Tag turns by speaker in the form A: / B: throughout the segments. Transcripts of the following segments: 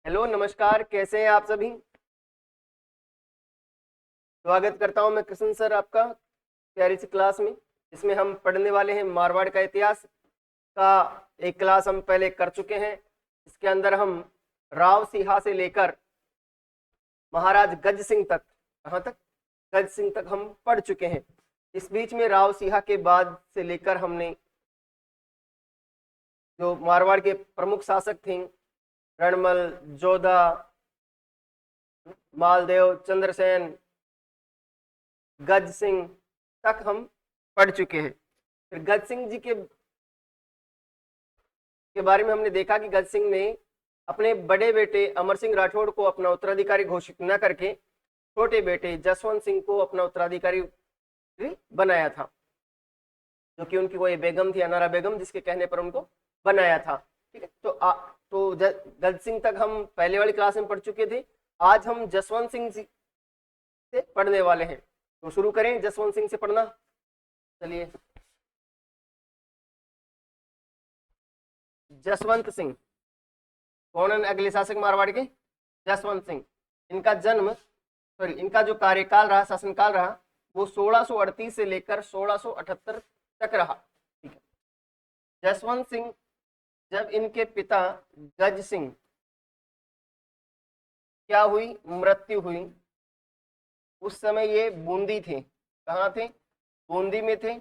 A: Hello नमस्कार, कैसे हैं आप सभी। स्वागत करता हूं मैं कृष्ण सर आपका प्यारी सी क्लास में, इसमें हम पढ़ने वाले हैं मारवाड़ का इतिहास का। एक क्लास हम पहले कर चुके हैं। इसके अंदर हम राव सिंहा से लेकर महाराज गज सिंह तक, कहाँ तक, गज सिंह तक हम पढ़ चुके हैं। इस बीच में राव सिंहा के बाद से लेकर हमने जो मारवाड़ के प्रमुख शासक थे, रणमल, जोधा, मालदेव, चंद्रसेन, गज सिंह तक हम पढ़ चुके हैं। फिर गज सिंह जी के बारे में हमने देखा कि गज सिंह ने अपने बड़े बेटे अमर सिंह राठौड़ को अपना उत्तराधिकारी घोषित न करके छोटे बेटे जसवंत सिंह को अपना उत्तराधिकारी बनाया था, जो कि उनकी कोई बेगम थी, अनारा बेगम, जिसके कहने पर उनको बनाया था। ठीक है, तो गज सिंह तक हम पहले वाली क्लास में पढ़ चुके थे। आज हम जसवंत सिंह जी से पढ़ने वाले हैं, तो शुरू करें जसवंत सिंह से पढ़ना। चलिए, जसवंत सिंह कौन है? अगले शासक मारवाड़ के जसवंत सिंह। इनका जो कार्यकाल रहा, शासनकाल रहा, वो 1638 से लेकर 1678 तक रहा। ठीक है, जसवंत सिंह जब इनके पिता गज सिंह क्या हुई, मृत्यु हुई, उस समय ये बूंदी थे। कहाँ थे? बूंदी में थे।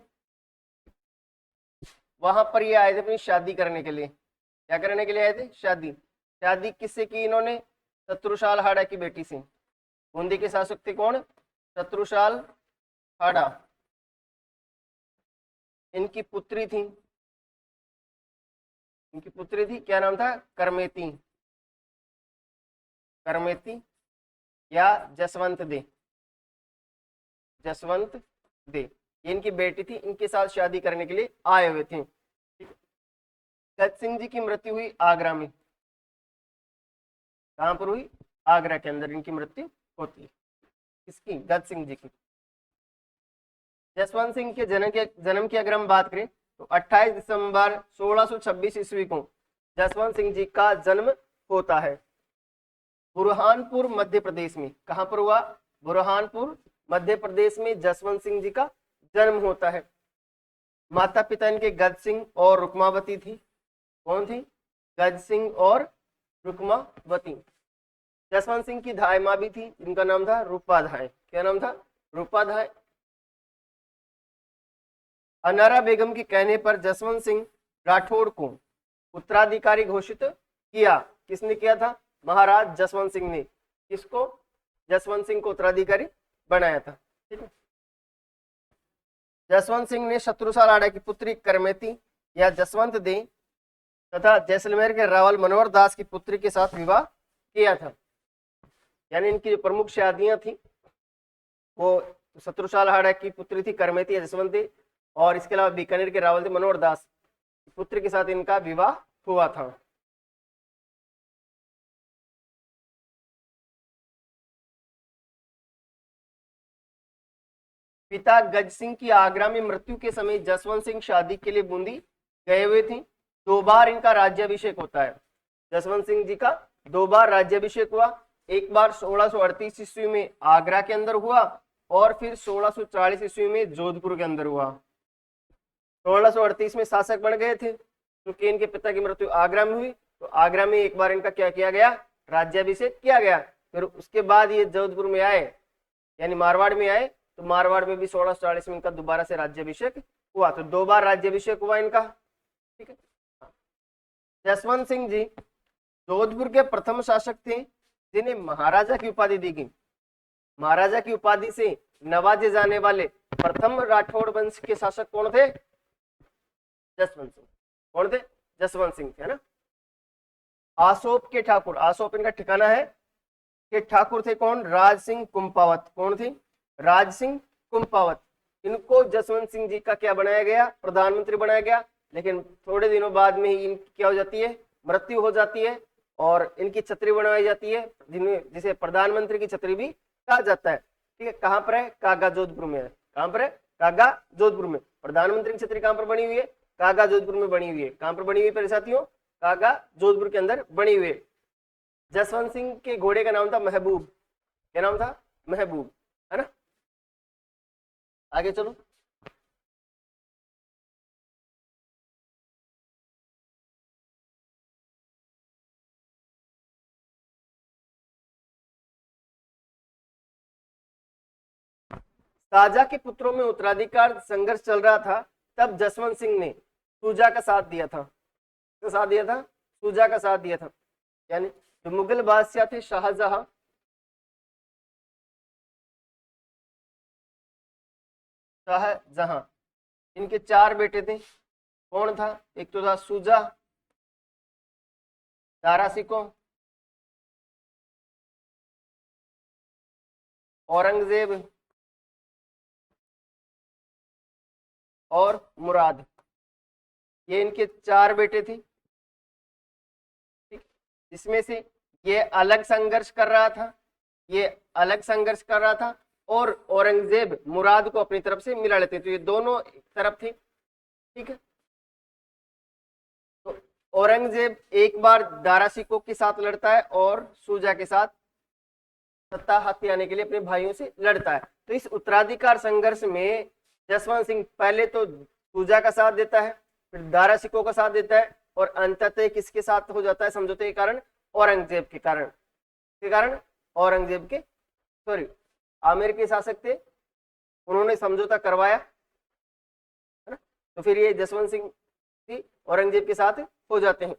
A: वहां पर ये आए थे अपनी शादी करने के लिए। क्या करने के लिए आए थे? शादी। शादी किससे की इन्होंने? शत्रुशाल हाड़ा की बेटी से। बूंदी के शासक थे कौन? शत्रुशाल हाड़ा। इनकी पुत्री थी, क्या नाम था? करमेती। करमेती या जसवंत दे। जसवंत दे इनकी बेटी थी। इनके साथ शादी करने के लिए आए हुए थे। गज सिंह जी की मृत्यु हुई आगरा में। कहां पर हुई? आगरा के अंदर इनकी मृत्यु होती है। किसकी? गज सिंह जी की। जसवंत सिंह के जन्म की अगर हम बात करें तो 28 दिसंबर 1626 ईस्वी को जसवंत सिंह जी का जन्म होता है बुरहानपुर मध्य प्रदेश में। कहां पर हुआ? बुरहानपुर मध्य प्रदेश में जसवंत सिंह जी का जन्म होता है। माता पिता इनके गज सिंह और रुक्मावती थी। कौन थी? गज सिंह और रुक्मावती। जसवंत सिंह की धाय माँ भी थी, जिनका नाम था रूपाधाय। क्या नाम था? रूपाधाय। अनारा बेगम के कहने पर जसवंत सिंह राठौड़ को उत्तराधिकारी घोषित किया। किसने किया था? महाराज जसवंत सिंह ने। किसको? जसवंत सिंह को उत्तराधिकारी बनाया था। ठीक है, जसवंत सिंह ने शत्रुशाल हाड़ा की पुत्री करमेती या जसवंत दे तथा जैसलमेर के रावल मनोहर दास की पुत्री के साथ विवाह किया था। यानी इनकी जो प्रमुख शादियां थी वो शत्रुशाल हाड़ा की पुत्री थी करमेती या जसवंत दे, और इसके अलावा बीकानेर के रावल मनोहर दास की पुत्री के साथ इनका विवाह हुआ था। पिता गज सिंह की आगरा में मृत्यु के समय जसवंत सिंह शादी के लिए बूंदी गए हुए थे। 2 बार इनका राज्याभिषेक होता है। जसवंत सिंह जी का 2 बार राज्याभिषेक हुआ। एक बार 1638 ईस्वी में आगरा के अंदर हुआ और फिर 1640 ईस्वी में जोधपुर के अंदर हुआ। 1638 में शासक बन गए थे, क्योंकि इनके पिता की मृत्यु आगरा में हुई, तो आगरा में एक बार इनका क्या किया गया? राज्याभिषेक किया गया। फिर उसके बाद ये जोधपुर में आए, यानी मारवाड़ में आए, तो मारवाड़ में भी 1640 में इनका दोबारा से राज्याभिषेक हुआ। तो 2 बार राज्याभिषेक हुआ इनका। ठीक है, जसवंत सिंह जी जोधपुर के प्रथम शासक थे जिन्हें महाराजा की उपाधि दी गई। महाराजा की उपाधि से नवाजे जाने वाले प्रथम राठौड़ वंश के शासक कौन थे? जसवंत सिंह। कौन थे? जसवंत सिंह थे, है ना। आसोप के ठाकुर, आसोप इनका ठिकाना है, के ठाकुर थे कौन? राज सिंह कुंपावत। कौन थे? राज सिंह कुंपावत। इनको जसवंत सिंह जी का क्या बनाया गया? प्रधानमंत्री बनाया गया। लेकिन थोड़े दिनों बाद में ही इनकी क्या हो जाती है? मृत्यु हो जाती है, और इनकी छतरी बनवाई जाती है, जिसे प्रधानमंत्री की छतरी भी कहा जाता है। ठीक है, कहां पर है? कागा जोधपुर में है। कहां पर है? कागा जोधपुर में। प्रधानमंत्री की छतरी कहां पर बनी हुई है? कागा जोधपुर में बनी हुई है। कहां पर बनी हुई है साथियों? कागा जोधपुर के अंदर बनी हुई है। जसवंत सिंह के घोड़े का नाम था महबूब। क्या नाम था? महबूब, है ना। आगे चलो। शाहजहां के पुत्रों में उत्तराधिकार संघर्ष चल रहा था, तब जसवंत सिंह ने शुजा का साथ दिया था। किसका साथ दिया था? शुजा का साथ दिया था। यानी जो मुगल बादशाह थे शाहजहां, शाहजहां, इनके 4 बेटे थे। कौन था? एक तो था शुजा, दारा सिको, औरंगजेब और मुराद। ये इनके 4 बेटे थे। ठीक, इसमें से ये अलग संघर्ष कर रहा था, ये अलग संघर्ष कर रहा था, और औरंगजेब मुराद को अपनी तरफ से मिला लेते। तो ये दोनों तरफ थे। ठीक है। तो औरंगजेब एक बार दारा सिको के साथ लड़ता है और शुजा के साथ सत्ता हाथ आने के लिए अपने भाइयों से लड़ता है। तो इस उत्तराधिकार संघर्ष में जसवंत सिंह पहले तो शुजा का साथ देता है, फिर दारा सिको का साथ देता है, और अंततः किसके साथ हो जाता है समझौते के कारण? औरंगजेब के कारण औरंगजेब के आमिर के शासक थे, उन्होंने समझौता करवाया, है ना। तो फिर ये जसवंत सिंह औरंगजेब के साथ हो जाते हैं।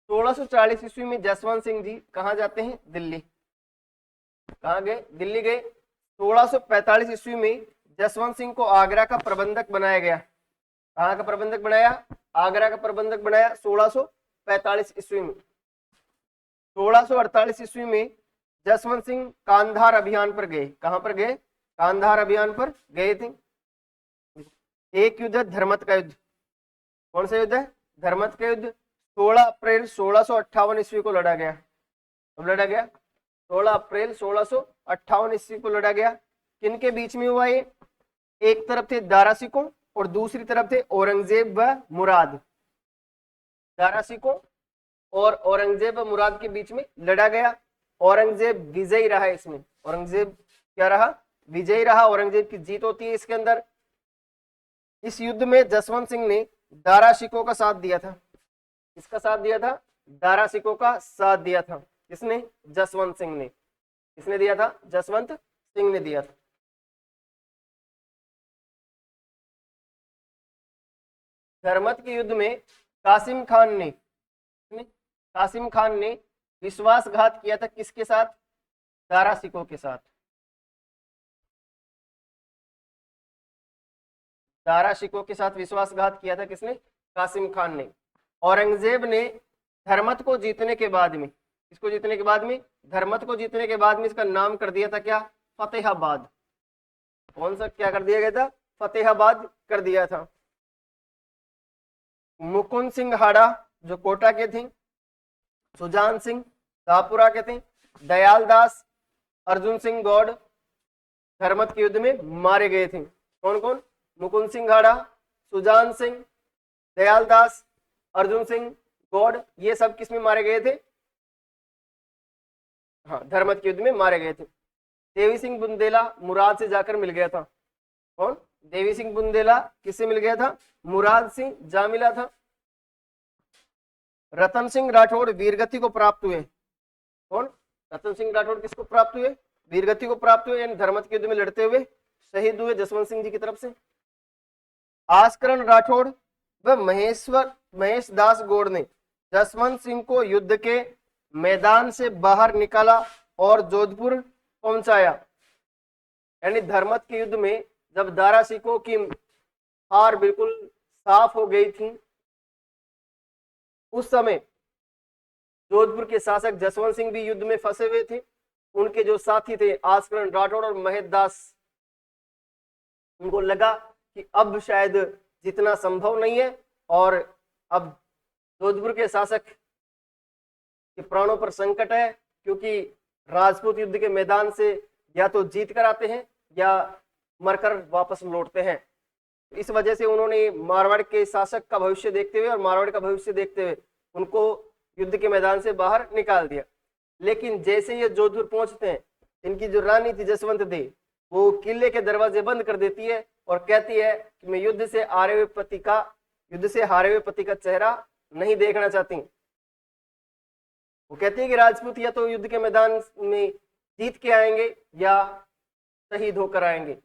A: 1640 ईस्वी में जसवंत सिंह जी कहाँ जाते हैं? दिल्ली। कहाँ गए? दिल्ली गए। 1645 ईस्वी में जसवंत सिंह को आगरा का प्रबंधक बनाया गया। कहाँ का प्रबंधक बनाया? आगरा का प्रबंधक बनाया 1645 ईस्वी में। 1648 ईस्वी में जसवंत सिंह कांधार अभियान पर गए। कहां पर गए? कांधार अभियान पर गए थे। एक युद्ध, धर्मत का युद्ध। कौन सा युद्ध है? धर्मत का युद्ध। 16 अप्रैल 1658 ईस्वी को लड़ा गया। कब लड़ा गया? 16 अप्रैल 1658 ईस्वी को लड़ा गया। किनके बीच में हुआ ये? एक तरफ थे दारा सिको और दूसरी तरफ थे औरंगजेब व मुराद। दारा सिको और औरंगजेब व मुराद के बीच में लड़ा गया। औरंगजेब विजयी रहा इसमें। औरंगजेब क्या रहा? विजयी रहा। औरंगजेब की जीत होती है इसके अंदर। इस युद्ध में जसवंत सिंह ने दारा शिकोह का साथ दिया था। किसका साथ दिया था? दारा शिकोह का साथ दिया था। किसने? जसवंत सिंह ने। किसने दिया था? जसवंत सिंह ने दिया था। धर्मत के युद्ध में कासिम खान ने विश्वासघात किया था। किसके साथ? दारा सिकोह के साथ। दारा शिकोह के साथ विश्वासघात किया था। किसने? कासिम खान ने। औरंगजेब ने धर्मत को जीतने के बाद में, इसको जीतने के बाद में, धर्मत को जीतने के बाद में इसका नाम कर दिया था क्या? फतेहाबाद। कौन सा क्या कर दिया गया था? फतेहाबाद कर दिया था। मुकुंद सिंह हाड़ा जो कोटा के थे, सुजान सिंह शाहपुरा के थे, दयाल दास, अर्जुन सिंह गौड़ धर्मत के युद्ध में मारे गए थे। कौन कौन? मुकुंद सिंह हाड़ा, सुजान सिंह, दयाल दास, अर्जुन सिंह गौड़, ये सब किस में मारे गए थे? हाँ, धर्मत के युद्ध में मारे गए थे। देवी सिंह बुंदेला मुराद से जाकर मिल गया था। कौन? देवी सिंह बुंदेला किससे मिल गया था? मुराद से जा मिला था। रतन सिंह राठौड़ वीरगति को प्राप्त हुए। कौन? रतन सिंह राठौड़ किसको प्राप्त हुए? वीरगति को प्राप्त हुए, यानी धर्मत के युद्ध में लड़ते हुए शहीद हुए जसवंत सिंह जी की तरफ से। आस्करण राठौड़ व महेश दास गौड़ ने जसवंत सिंह को युद्ध के मैदान से बाहर निकाला और जोधपुर पहुंचाया। यानी धर्मत के युद्ध में जब दारा सिकोह की हार बिल्कुल साफ हो गई थी, उस समय जोधपुर के शासक जसवंत सिंह भी युद्ध में फंसे हुए थे। उनके जो साथी थे आस्करण राठौड़ और महेश दास, उनको लगा कि अब शायद जितना संभव नहीं है और अब जोधपुर के शासक के प्राणों पर संकट है, क्योंकि राजपूत युद्ध के मैदान से या तो जीत कर आते हैं या मरकर वापस लौटते हैं। इस वजह से उन्होंने मारवाड़ के शासक का भविष्य देखते हुए और मारवाड़ का भविष्य देखते हुए उनको युद्ध के मैदान से बाहर निकाल दिया। लेकिन जैसे ये जोधपुर पहुंचते हैं, इनकी जो रानी थी जसवंत दे, वो किले के दरवाजे बंद कर देती है और कहती है कि मैं युद्ध से हारे हुए पति का चेहरा नहीं देखना चाहती। वो कहती है कि राजपूत या तो युद्ध के मैदान में जीत के आएंगे या शहीद होकर आएंगे।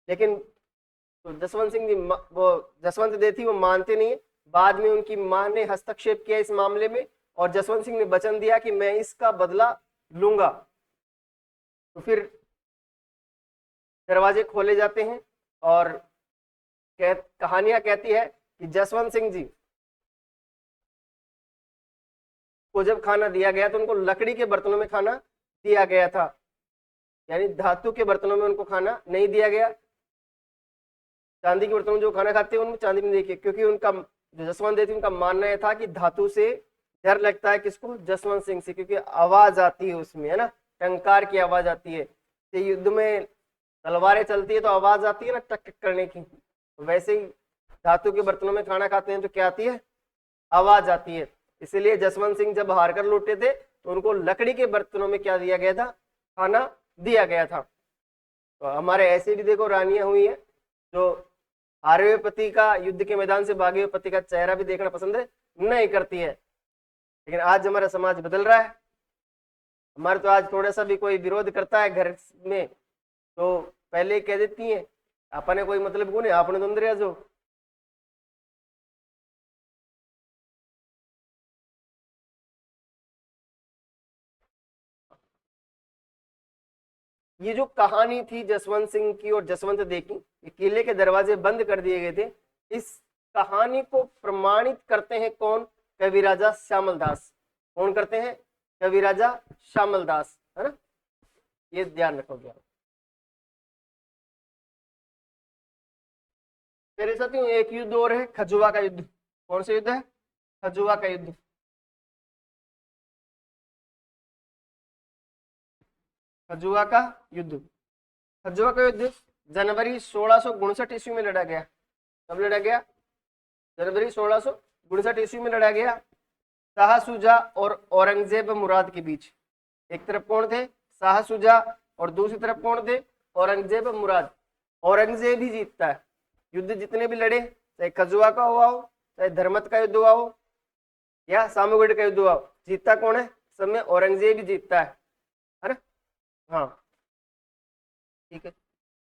A: लेकिन तो जसवंत सिंह जी, वो जसवंत दे थी, वो मानते नहीं। बाद में उनकी मां ने हस्तक्षेप किया इस मामले में और जसवंत सिंह ने वचन दिया कि मैं इसका बदला लूंगा। तो फिर दरवाजे खोले जाते हैं और कहानियां कहती है कि जसवंत सिंह जी को जब खाना दिया गया तो उनको लकड़ी के बर्तनों में खाना दिया गया था, यानी धातु के बर्तनों में उनको खाना नहीं दिया गया। चांदी के बर्तनों में जो खाना खाते हैं उनमें चांदी में देखिए, क्योंकि उनका जो जसवंत देती उनका मानना यह था कि धातु से डर लगता है किसको, जसवंत सिंह से, क्योंकि आवाज आती है उसमें, है ना, टंकार की आवाज आती है। तो युद्ध में तलवारें चलती है तो आवाज आती है ना टक टक करने की, वैसे ही धातु के बर्तनों में खाना खाते हैं तो क्या आती है, आवाज आती है। इसलिए जसवंत सिंह जब हार कर लौटे थे तो उनको लकड़ी के बर्तनों में क्या दिया गया था, खाना दिया गया था। तो हमारे ऐसे भी देखो रानियां हुई है जो हारे हुए पति का, युद्ध के मैदान से भागे हुए पति का चेहरा भी देखना पसंद नहीं करती है। लेकिन आज हमारा समाज बदल रहा है। हमारे तो आज थोड़ा सा भी कोई विरोध करता है घर में तो पहले कह देती है आपने कोई मतलब कौन है, आपने तो अंदर आ जाओ। ये जो कहानी थी जसवंत सिंह की और जसवंत दे की, किले के दरवाजे बंद कर दिए गए थे, इस कहानी को प्रमाणित करते हैं कौन, कविराजा श्यामल दास। कौन करते हैं, कविराजा श्यामल दास, है ना, ये ध्यान रखोगे आप। मेरे साथियों एक युद्ध और है, खजुआ का युद्ध। कौन सा युद्ध है, खजुआ का युद्ध। खजुआ का युद्ध, खजुआ का युद्ध जनवरी 1659 ईस्वी में लड़ा गया। कब लड़ा गया, जनवरी 1659 ईस्वी में लड़ा गया। शाह शुजा और औरंगजेब मुराद के बीच। एक तरफ कौन थे, शाह शुजा, और दूसरी तरफ कौन थे, औरंगजेब मुराद। औरंगजेब ही जीतता है। युद्ध जितने भी लड़े, चाहे खजुआ का हुआ हो, चाहे धर्मत का युद्ध हुआ हो या सामूगढ़ का युद्ध हुआ हो, जीतता कौन है, सब में औरंगजेब ही जीतता है ना। हाँ ठीक है।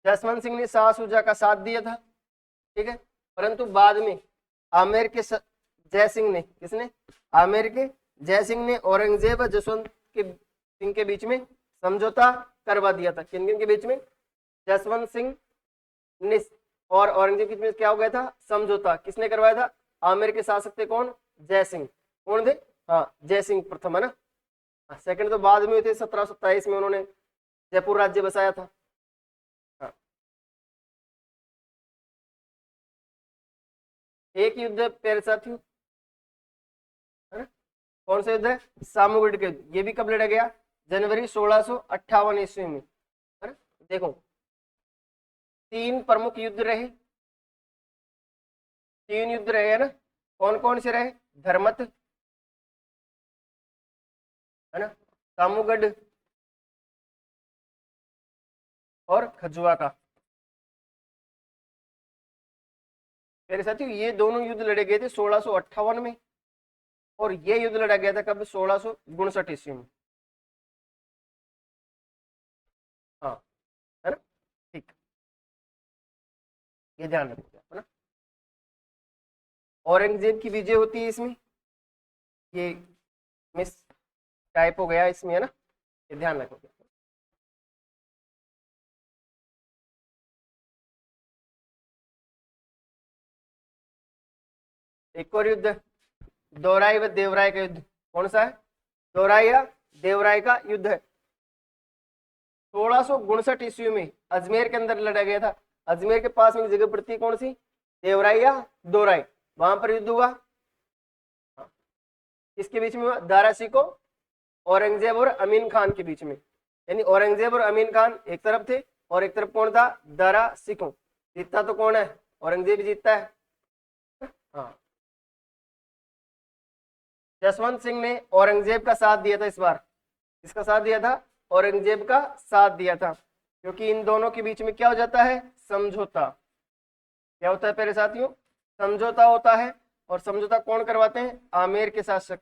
A: जसवंत सिंह ने शाह शुजा का साथ दिया था, ठीक है, परंतु बाद में आमेर के जय सिंह ने, किसने, आमेर के जय सिंह ने औरंगजेब और जसवंत के सिंह के बीच में समझौता करवा दिया था। किन किन के बीच में, जसवंत सिंह ने और औरंगजेब के बीच में क्या हो गया था, समझौता। किसने करवाया था, आमेर के शासक थे कौन, जय सिंह। कौन थे, हाँ जय सिंह प्रथम, है ना। सेकंड तो बाद में हुए थे, 1727 में उन्होंने जयपुर राज्य बसाया था। हाँ। एक युद्ध प्यारे साथियों, है ना, कौन सा युद्ध है, सामूगढ़ के युद्ध। ये भी कब लड़ा गया, जनवरी 1658 ईस्वी में, है ना। देखो 3 प्रमुख युद्ध रहे, 3 युद्ध रहे, है ना। कौन कौन से रहे, धर्मत, है ना, सामूगढ़ और खजुआ का। मेरे साथियों ये दोनों युद्ध लड़े गए थे 1658 में, और ये युद्ध लड़ा गया था कब, 1659 ईस्वी में। हाँ, है ना, ठीक, ये ध्यान रखिए, है ना। औरंगजेब की विजय होती है इसमें, ये मिस टाइप हो गया इसमें, है ना, ये ध्यान रखोगे। एक और युद्ध, दौराई व देवराय का युद्ध। कौन सा है, दौराई या देवराय का युद्ध है। 1659 ईस्वी में अजमेर के अंदर लड़ा गया था। अजमेर के पास में जगह पड़ती है कौन सी, देवराई या दौराई, वहां पर युद्ध हुआ। किसके बीच में हुआ, दारा सिको, औरंगजेब और अमीन खान के बीच में। यानी औरंगजेब और अमीन खान एक तरफ थे और एक तरफ कौन था, दारा सिको। जीतता तो कौन है, औरंगजेब जीतता है। हाँ जसवंत सिंह ने औरंगजेब का साथ दिया था इस बार। किसका साथ दिया था? औरंगजेब का साथ दिया था, क्योंकि इन दोनों के बीच में क्या हो जाता है? समझौता। क्या होता है प्यारे साथियों? समझौता होता है। और समझौता कौन करवाते हैं? आमेर के शासक।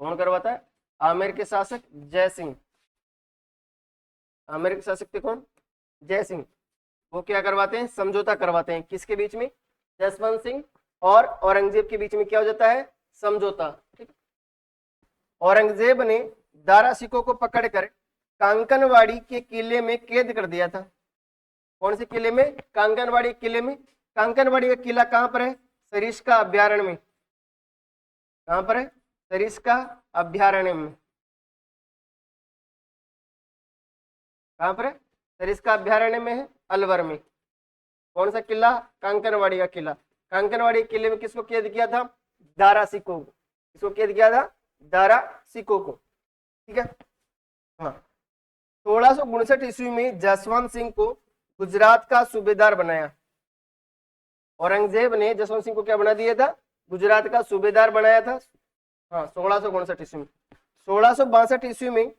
A: कौन करवाता है? आमेर के शासक जय सिंह। आमेर के शासक थे कौन? जय सिंह। वो क्या करवाते हैं? समझौता करवाते हैं। किसके बीच में? जसवंत सिंह और औरंगजेब के बीच में क्या हो जाता है? समझौता। ठीक। औरंगजेब ने दारा सिकों को पकड़कर कांकनवाड़ी के किले में कैद कर दिया था। कौन से किले में? कांकनवाड़ी किले में। कांकनवाड़ी का किला कहां पर है? सरिस्का अभ्यारण्य में। कहां पर है? सरिस्का अभ्यारण्य में। कहां पर है? सरिस्का अभ्यारण्य में है, अलवर में। कौन सा किला? कांकनवाड़ी का किला। कांकनवाड़ी किले में किसको कैद किया था? दारा सिकों को। किसको कैद किया था? दारा सिकों को। ठीक है। हाँ, 1659 ईस्वी में जसवंत सिंह को गुजरात का सूबेदार बनाया। औरंगजेब ने जसवंत सिंह को क्या बना दिया था? गुजरात का सूबेदार बनाया था। हाँ, 1659 ईस्वी में। 1662 ईस्वी में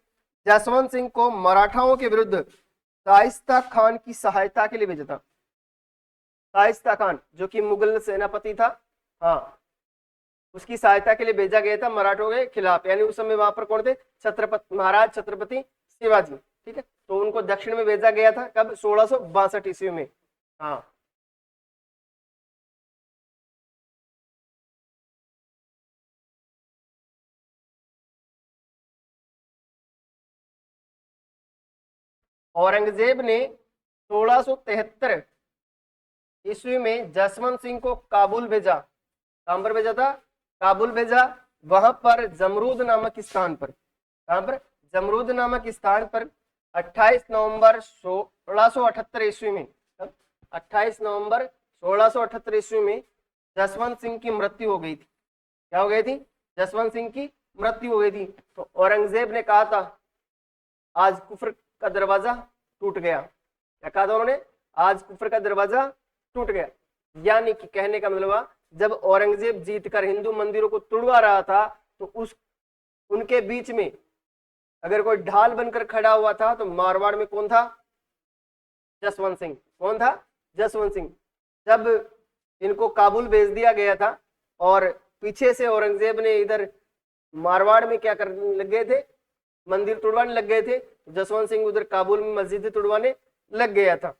A: जसवंत सिंह को मराठाओं के विरुद्ध शाइस्ता खान की सहायता के लिए भेजा था। शाइस्ता खान जो कि मुगल सेनापति था, हाँ, उसकी सहायता के लिए भेजा गया था मराठों के खिलाफ। यानी उस समय वहां पर कौन थे? छत्रपति, महाराज छत्रपति शिवाजी। ठीक है, तो उनको दक्षिण में भेजा गया था। कब? 1662 ईस्वी में। हाँ, औरंगजेब ने 1673 ईस्वी में जसवंत सिंह को काबुल भेजा। कहां पर भेजा था? काबुल भेजा। वहां पर जमरूद नामक स्थान पर, कहां पर? जमरूद नामक स्थान पर 28 नवंबर 1678 ईस्वी में, 28 नवंबर 1678 ईस्वी में जसवंत सिंह की मृत्यु हो गई थी। क्या हो गई थी? जसवंत सिंह की मृत्यु हो गई थी। तो औरंगजेब ने कहा था आज कुफर का दरवाजा टूट गया। क्या कहा था उन्होंने? आज कुफर का दरवाजा टूट गया। यानी कि कहने का मतलब, जब औरंगजेब जीतकर हिंदू मंदिरों को तुड़वा रहा था तो उनके बीच में अगर कोई ढाल बनकर खड़ा हुआ था तो मारवाड़ में कौन था? जसवंत सिंह। कौन था? जसवंत सिंह। जब इनको काबुल भेज दिया गया था और पीछे से औरंगजेब ने इधर मारवाड़ में क्या करने लग गए थे? मंदिर तुड़वाने लग गए थे। जसवंत सिंह उधर काबुल में मस्जिद तुड़वाने लग गया था।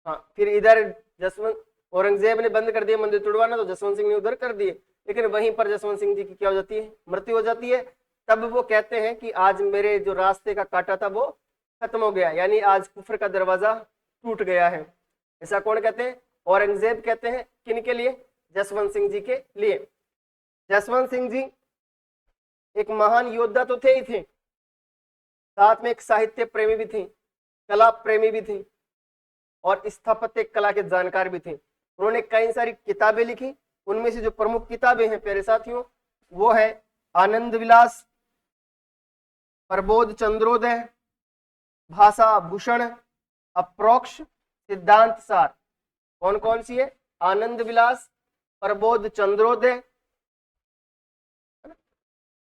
A: हाँ, फिर इधर जसवंत औरंगजेब ने बंद कर दिया मंदिर तुड़वाना, तो जसवंत सिंह ने उधर कर दिए। लेकिन वहीं पर जसवंत सिंह जी की क्या हो जाती है? मृत्यु हो जाती है। तब वो कहते हैं कि आज मेरे जो रास्ते का कांटा था वो खत्म हो गया, यानी आज कुफर का दरवाजा टूट गया है। ऐसा कौन कहते हैं? औरंगजेब कहते हैं। किन के लिए? जसवंत सिंह जी के लिए। जसवंत सिंह जी एक महान योद्धा तो थे ही थे, साथ में एक साहित्य प्रेमी भी थे, कला प्रेमी भी थे और स्थापत्य कला के जानकार भी थे। उन्होंने कई सारी किताबें लिखी। उनमें से जो प्रमुख किताबें हैं प्यारे साथियों, वो है आनंद विलास, प्रबोध चंद्रोदय, भाषा भूषण, अप्रोक्ष, सिद्धांत सार। कौन कौन सी है? आनंद विलास, प्रबोध चंद्रोदय,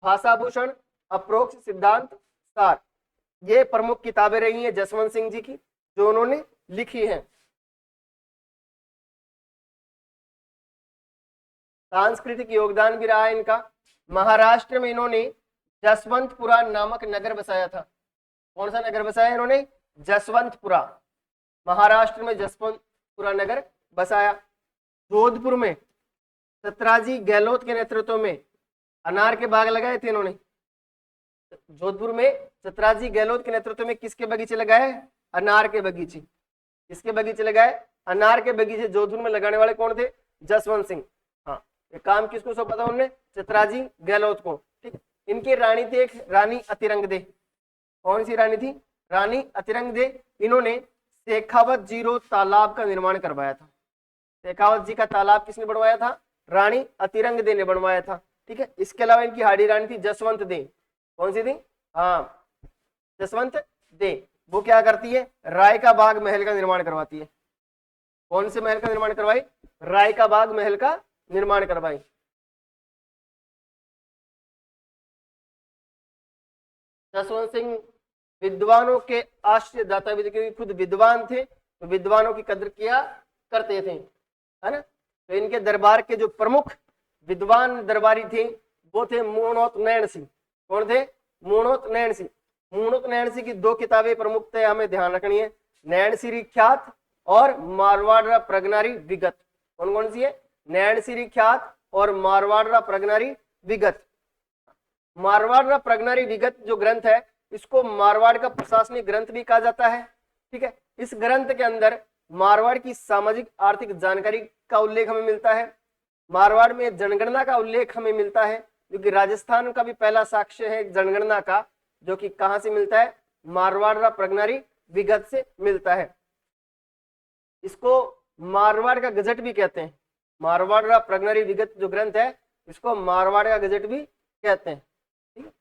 A: भाषा भूषण, अप्रोक्ष, सिद्धांत सार। ये प्रमुख किताबें रही हैं जसवंत सिंह जी की, जो उन्होंने लिखी है। सांस्कृतिक योगदान भी रहा है इनका। महाराष्ट्र में इन्होंने जसवंतपुरा नामक नगर बसाया था। कौन सा नगर बसाया इन्होंने? जसवंतपुरा। महाराष्ट्र में जसवंतपुरा नगर बसाया। जोधपुर में सतराजी गहलोत के नेतृत्व में अनार के बाग लगाए थे इन्होंने। जोधपुर में सतराजी गहलोत के नेतृत्व में किसके बगीचे लगाए? अनार के बगीचे। किसके बगीचे लगाए? अनार के बगीचे जोधपुर में लगाने वाले कौन थे? जसवंत सिंह। हाँ, ये काम किसको सौंपा था उन्होंने? सतराजी गहलोत को। ठीक। इनकी रानी थी एक रानी अतिरंगदे। कौन सी रानी थी? रानी अतिरंगदे। इन्होंने शेखावत जीरो तालाब का निर्माण करवाया था। शेखावत जी का तालाब किसने बनवाया था? रानी अतिरंगदे ने बनवाया था। ठीक है। इसके अलावा इनकी हाड़ी रानी थी जसवंत दे। कौन सी थी? हाँ, जसवंत दे। वो क्या करती है? राय का बाग महल का निर्माण करवाती है। कौन से महल का निर्माण करवाई? राय का बाग महल का निर्माण करवाई। जसवंत सिंह विद्वानों के आश्रयदाता भी थे, क्योंकि खुद विद्वान थे तो विद्वानों की कदर किया करते थे, है ना। तो इनके दरबार के जो प्रमुख विद्वान दरबारी थे वो थे मूणोत नैन सिंह। कौन थे? मूणोत नैन सिंह। मूणोत नैन सिंह की दो किताबें प्रमुखतः हमें ध्यान रखनी है, नैनसिरी ख्यात और मारवाड़ प्रगनारी विगत। कौन कौन सी है? नैनसिरी ख्यात और मारवाड़ प्रगनारी विगत। मारवाड़ प्रगनारी विगत जो ग्रंथ है इसको मारवाड़ का प्रशासनिक ग्रंथ भी कहा जाता है, ठीक है। इस ग्रंथ के अंदर मारवाड़ की सामाजिक आर्थिक जानकारी का उल्लेख हमें मिलता है, मारवाड़ में जनगणना का उल्लेख हमें मिलता है, जो कि राजस्थान का भी पहला साक्ष्य है जनगणना का, जो कि कहां से मिलता है? मारवाड़ प्रगनारी विगत से मिलता है। इसको मारवाड़ का गजट भी कहते हैं, मारवाड़ प्रगनारी विगत जो ग्रंथ है इसको मारवाड़ का गजट भी कहते हैं, ठीक है,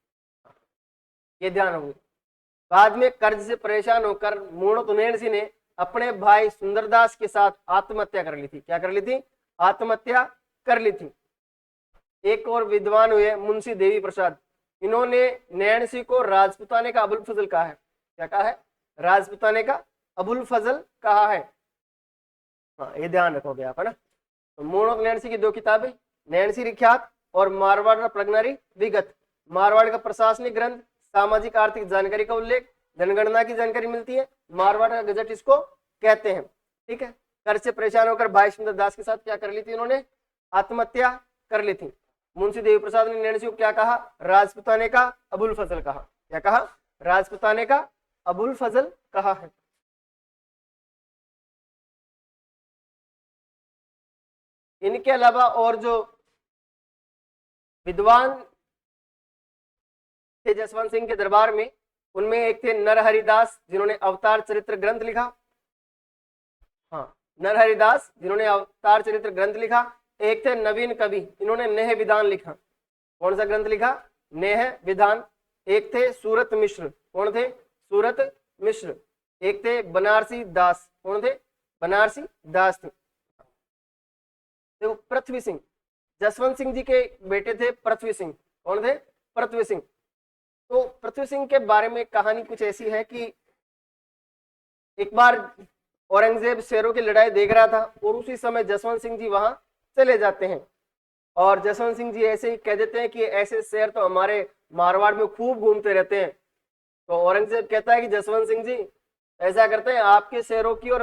A: ये ध्यान होगी। बाद में कर्ज से परेशान होकर मूणोत नैन सिंह ने अपने भाई सुंदरदास के साथ आत्महत्या कर ली थी। क्या कर ली थी? आत्महत्या कर ली थी। एक और विद्वान हुए मुंशी देवी प्रसाद, इन्होंने नैन सिंह को राजपुताने का अबुल फजल कहा है। क्या कहा है? राजपुताने का अबुल फजल कहा है। हाँ, ये ध्यान रखोगे आप, है ना। तो मूणोत नैन सिंह की दो किताबें, नैनसिरी ख्यात और मारवाड़ प्रगनारी विगत। मारवाड़ का प्रशासनिक ग्रंथ, सामाजिक आर्थिक जानकारी का उल्लेख, जनगणना की जानकारी मिलती है, मारवाड़ का गजट इसको कहते हैं, ठीक है। कर्ज से परेशान होकर भाई सुंदर दास के साथ क्या कर ली थी इन्होंने? आत्महत्या कर ली थी। मुंशी देवी प्रसाद ने नैन सिंह को क्या कहा? राजपुताने का अबुल फजल कहा। क्या कहा? राजपुताने का अबुल फजल कहा है। इनके अलावा और जो विद्वान थे जसवंत सिंह के दरबार में, उनमें एक थे नरहरिदास जिन्होंने अवतार चरित्र ग्रंथ लिखा। हाँ, नरहरिदास जिन्होंने अवतार चरित्र ग्रंथ लिखा। एक थे नवीन कवि, इन्होंने नेह विधान लिखा। कौन सा ग्रंथ लिखा? नेह विधान। एक थे सूरत मिश्र। कौन थे? सूरत मिश्र। एक थे बनारसी दास। कौन थे? बनारसी दास थे। देखो, पृथ्वी सिंह, जसवंत सिंह जी के बेटे थे पृथ्वी सिंह। कौन थे? पृथ्वी सिंह। तो पृथ्वी सिंह के बारे में कहानी कुछ ऐसी है कि एक बार औरंगजेब शेरों की लड़ाई देख रहा था और उसी समय जसवंत सिंह जी वहां चले जाते हैं, और जसवंत सिंह जी ऐसे ही कह देते हैं कि ऐसे शेर तो हमारे मारवाड़ में खूब घूमते रहते हैं। तो औरंगजेब कहता है कि जसवंत सिंह जी ऐसा करते हैं, आपके शेरों की और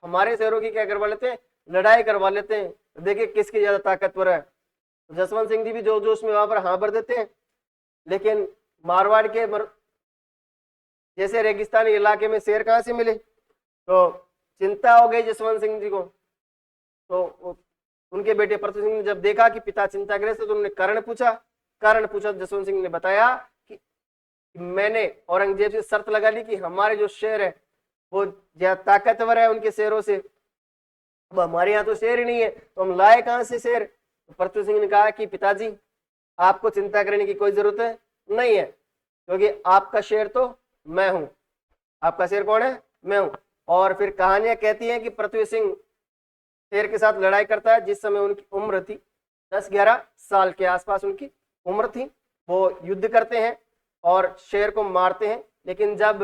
A: हमारे शेरों की क्या करवा लेते हैं? लड़ाई करवा लेते हैं, देखिए किसकी ज्यादा ताकतवर है। तो जसवंत सिंह जी भी जो जोश में वहां पर हाँ भर देते हैं, लेकिन मारवाड़ के जैसे रेगिस्तानी इलाके में शेर कहाँ से मिले? तो चिंता हो गई जसवंत सिंह जी को। तो उनके बेटे पृथ्वी सिंह ने जब देखा कि पिता चिंताग्रस्त है तो उन्होंने कारण पूछा। जसवंत सिंह ने बताया कि मैंने औरंगजेब से शर्त लगा ली कि हमारे जो शेर है वो ज्यादा ताकतवर है उनके शेरों से, अब हमारे यहाँ तो शेर ही नहीं है तो हम लाए कहाँ से शेर? तो पृथ्वी सिंह ने कहा कि पिताजी आपको चिंता करने की कोई जरूरत नहीं है, क्योंकि आपका शेर तो मैं हूं। आपका शेर कौन है? मैं हूं। और फिर कहानियां कहती हैं कि पृथ्वी सिंह शेर के साथ लड़ाई करता है जिस समय उनकी उम्र थी 10-11 साल के आसपास उनकी उम्र थी। वो युद्ध करते हैं और शेर को मारते हैं, लेकिन जब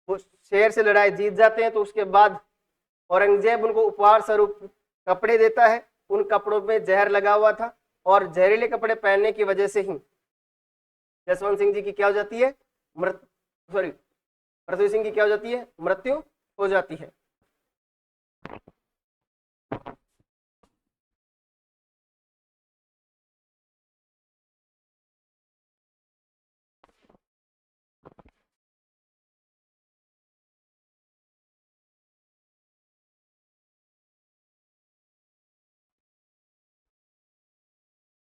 A: वो शेर से लड़ाई जीत जाते हैं तो उसके बाद औरंगजेब उनको उपहार स्वरूप कपड़े देता है। उन कपड़ों में जहर लगा हुआ था और जहरीले कपड़े पहनने की वजह से ही जसवंत सिंह जी की क्या हो जाती है? पृथ्वी सिंह की क्या हो जाती है? मृत्यु हो जाती है।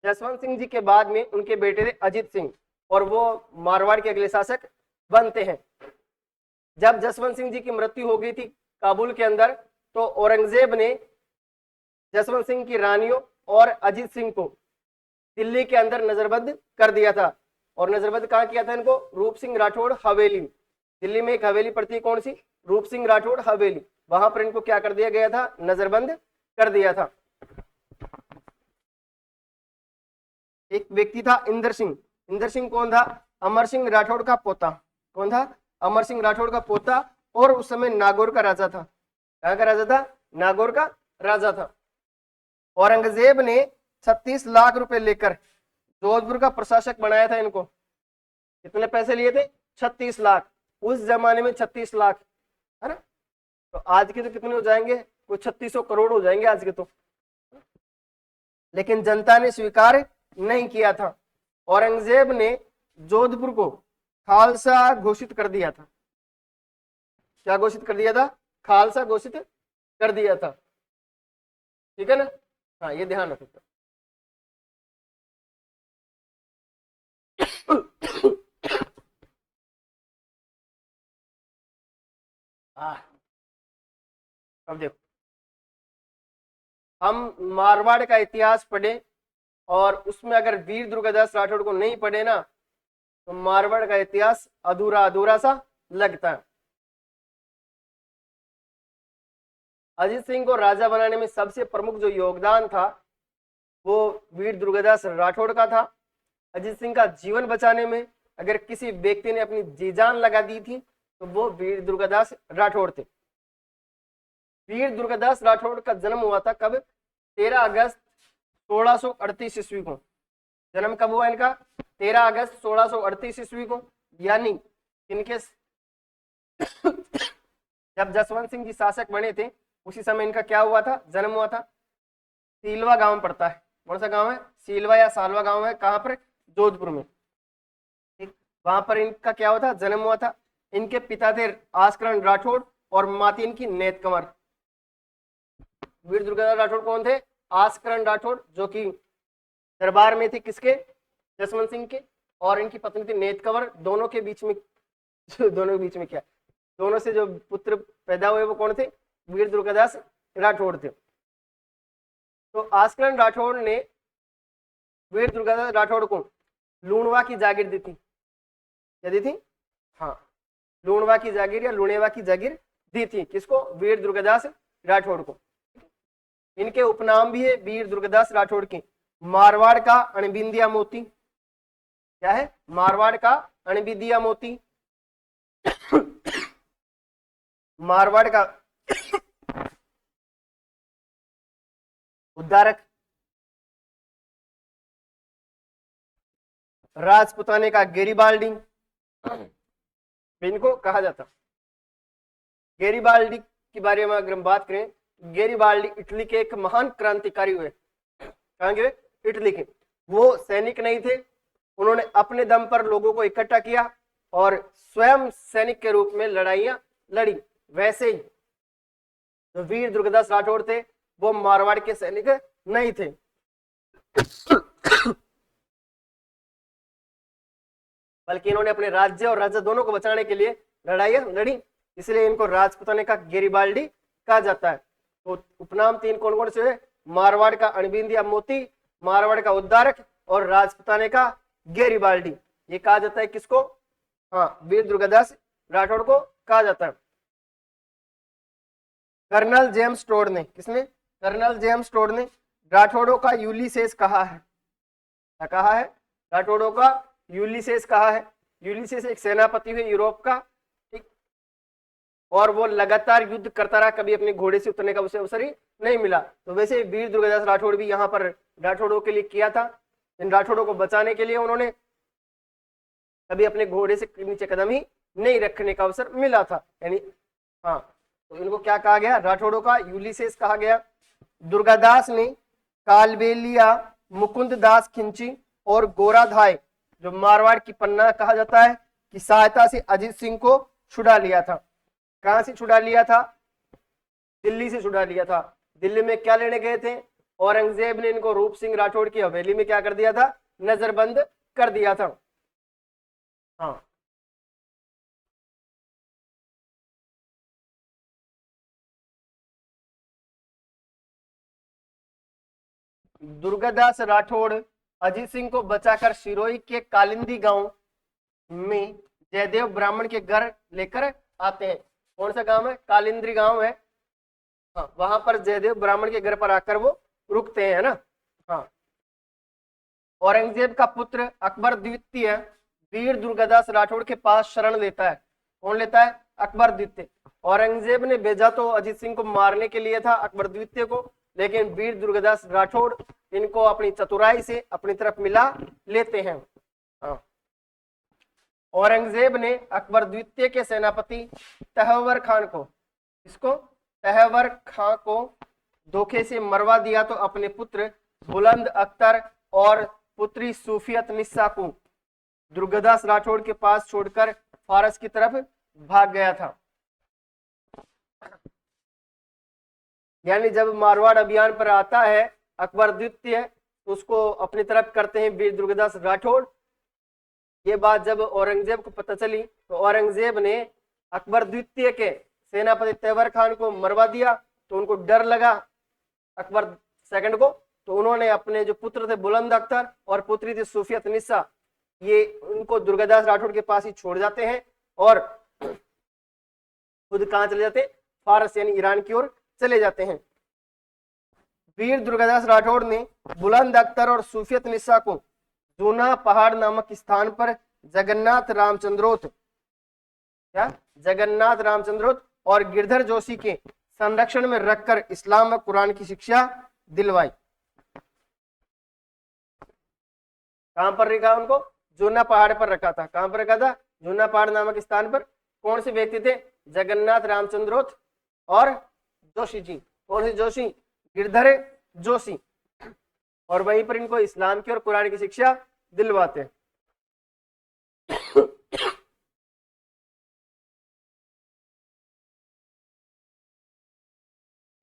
A: जसवंत सिंह जी के बाद में उनके बेटे थे अजीत सिंह, और वो मारवाड़ के अगले शासक बनते हैं। जब जसवंत सिंह जी की मृत्यु हो गई थी काबुल के अंदर, तो औरंगजेब ने जसवंत सिंह की रानियों और अजीत सिंह को दिल्ली के अंदर नजरबंद कर दिया था। और नजरबंद कहाँ किया था इनको? रूप सिंह राठौड़ हवेली। दिल्ली में एक हवेली पड़ती है, कौन सी? रूप सिंह राठौड़ हवेली। वहां पर इनको क्या कर दिया गया था, नजरबंद कर दिया था। एक व्यक्ति था इंदर सिंह। इंदर सिंह कौन था, अमर सिंह राठौड़ का पोता। कौन था, अमर सिंह राठौड़ का पोता, और उस समय नागौर का राजा था। कहाँ का राजा था, नागौर का राजा था। औरंगजेब ने 36 लाख रुपए लेकर जोधपुर का प्रशासक बनाया था इनको। कितने पैसे लिए थे, 36 लाख। उस जमाने में 36 लाख है ना, तो आज के तो कितने हो जाएंगे, कुछ 3600 करोड़ हो जाएंगे आज के तो। लेकिन जनता ने स्वीकार नहीं किया था। औरंगजेब ने जोधपुर को खालसा घोषित कर दिया था। क्या घोषित कर दिया था, खालसा घोषित कर दिया था। ठीक है ना, हाँ ये ध्यान रखो। अब देखो, हम मारवाड़ का इतिहास पढ़े और उसमें अगर वीर दुर्गादास राठौड़ को नहीं पढ़े ना, तो मारवाड़ का इतिहास अधूरा अधूरा सा लगता है। अजीत सिंह को राजा बनाने में सबसे प्रमुख जो योगदान था वो वीर दुर्गादास राठौड़ का था। अजीत सिंह का जीवन बचाने में अगर किसी व्यक्ति ने अपनी जी जान लगा दी थी तो वो वीर दुर्गादास राठौड़ थे। वीर दुर्गादास राठौड़ का जन्म हुआ था कब, 13 अगस्त 1638 ईस्वी को। जन्म कब हुआ इनका, 13 अगस्त 1638 ईस्वी को। यानी इनके जब जसवंत सिंह जी शासक बने थे उसी समय इनका क्या हुआ था, जन्म हुआ था। सीलवा गांव पड़ता है, कौन सा गांव है, सीलवा या सालवा गांव है, कहां पर, जोधपुर में। ठीक, वहां पर इनका क्या हुआ था, जन्म हुआ था। इनके पिता थे आस्करण राठौड़ और माती इनकी नेत कंवर। वीर दुर्गादास राठौड़ कौन थे, आस्करण राठौड़, जो कि दरबार में थे किसके, जसवंत सिंह के, और इनकी पत्नी थी नेत कंवर। दोनों के बीच में दोनों के बीच में क्या, दोनों से जो पुत्र पैदा हुए वो कौन थे, वीर दुर्गादास राठौड़ थे। तो आस्करण राठौड़ ने वीर दुर्गादास राठौड़ को लूणवा की जागीर दी थी। क्या दी थी, हाँ लूणवा की जागीर या लुणेवा की जागीर दी थी। किसको, वीर दुर्गादास राठौड़ को। इनके उपनाम भी है वीर दुर्गादास राठौड़ के, मारवाड़ का अणबिंदिया मोती। क्या है, मारवाड़ का अणबिंदिया मोती, मारवाड़ का उद्धारक, राजपुताने का गेरिबाल्डी इनको कहा जाता। गेरिबाल्डी के बारे में अगर हम बात करें, गेरिबाल्डी इटली के एक महान क्रांतिकारी हुए। कहां के, इटली के। वो सैनिक नहीं थे, उन्होंने अपने दम पर लोगों को इकट्ठा किया और स्वयं सैनिक के रूप में लड़ाइयां लड़ी। वैसे ही जो वीर दुर्गादास राठौड़ थे वो मारवाड़ के सैनिक नहीं थे। बल्कि इन्होंने अपने राज्य और राजा दोनों को बचाने के लिए लड़ाइयां लड़ी, इसलिए इनको राजपुताने का गेरिबाल्डी कहा जाता है। तो उपनाम तीन कौन कौन से है, मारवाड़ का अणबिंदिया मोती, मारवाड़ का उद्धारक और राजपुताने का गेरिबाल्डी। ये कहा जाता है किसको, हाँ वीर दुर्गादास राठौड़ को कहा जाता है। कर्नल जेम्स टोड ने, किसने, कर्नल जेम्स टोड ने राठौड़ों का यूलिसेस कहा है। क्या कहा है, राठौड़ों का यूलिसेस कहा है। यूलिसेस एक सेनापति हुए यूरोप का, ठीक, और वो लगातार युद्ध करता रहा, कभी अपने घोड़े से उतरने का उसे अवसर ही नहीं मिला। तो वैसे वीर दुर्गादास राठौड़ भी यहाँ पर राठौड़ों के लिए किया था। इन राठौड़ों को बचाने के लिए उन्होंने कभी अपने घोड़े से नीचे कदम ही नहीं रखने का अवसर मिला था। यानी हाँ, तो इनको क्या कहा गया, राठौड़ों का यूलिसेस कहा गया। दुर्गादास ने कालबेलिया, मुकुंद दास खिंची और गोराधाय, जो मारवाड़ की पन्ना कहा जाता है, की सहायता से अजीत सिंह को छुड़ा लिया था। कहां से छुड़ा लिया था, दिल्ली से छुड़ा लिया था। दिल्ली में क्या लेने गए थे, औरंगजेब ने इनको रूप सिंह राठौड़ की हवेली में क्या कर दिया था, नजरबंद कर दिया था। हाँ, दुर्गादास राठौड़ अजीत सिंह को बचाकर सिरोही के कालिंदी गांव में जयदेव ब्राह्मण के घर लेकर आते हैं। कौन सा गांव है, कालिंदी गांव है, हाँ, वहां पर जयदेव ब्राह्मण के घर पर आकर वो रुकते हैं ना। हाँ, औरंगजेब का पुत्र अकबर द्वितीय वीर दुर्गादास राठौड़ के पास शरण लेता है। कौन लेता है? अकबर द्वितीय। औरंगजेब ने भेजा तो अजीत सिंह को मारने के लिए था, अकबर द्वितीय को, लेकिन वीर दुर्गादास राठौड़ इनको अपनी चतुराई से अपनी तरफ मिला लेते हैं। हाँ। औरंगजेब ने अकबर द्वितीय के सेनापति तहवर खान को, इसको तहवर खां को धोखे से मरवा दिया तो अपने पुत्र बुलंद अख्तर और पुत्री सूफियत निस्सा को दुर्गादास राठौड़ के पास छोड़कर फारस की तरफ भाग गया था। यानी जब मारवाड़ अभियान पर आता है अकबर द्वितीय, उसको अपनी तरफ करते हैं वीर दुर्गादास राठौड़। ये बात जब औरंगजेब को पता चली तो औरंगजेब ने अकबर द्वितीय के सेनापति तैवर खान को मरवा दिया। तो उनको डर लगा अकबर सेकंड को, तो उन्होंने अपने जो पुत्र थे बुलंद अख्तर और पुत्री थी सूफियत निस्सा, ये उनको दुर्गादास राठौड़ के पास ही छोड़ जाते हैं और खुद कहाँ चले जाते? फारस यानी ईरान की ओर चले जाते हैं। वीर दुर्गादास राठौड़ ने बुलंद अख्तर और सूफियत निस्सा को जूना पहाड़ नामक स्थान पर जगन्नाथ रामचंद्रोत और गिरधर जोशी के संरक्षण में रखकर इस्लाम व कुरान की शिक्षा दिलवाई। कहां पर रखा उनको? जूना पहाड़ पर रखा था। कहां पर रखा था? जूना पहाड़ नामक स्थान पर। कौन से व्यक्ति थे? जगन्नाथ रामचंद्रोत और जोशी जी। कौन से जोशी? गिरधर जोशी। और वहीं पर इनको इस्लाम की और कुरान की शिक्षा दिलवाते हैं।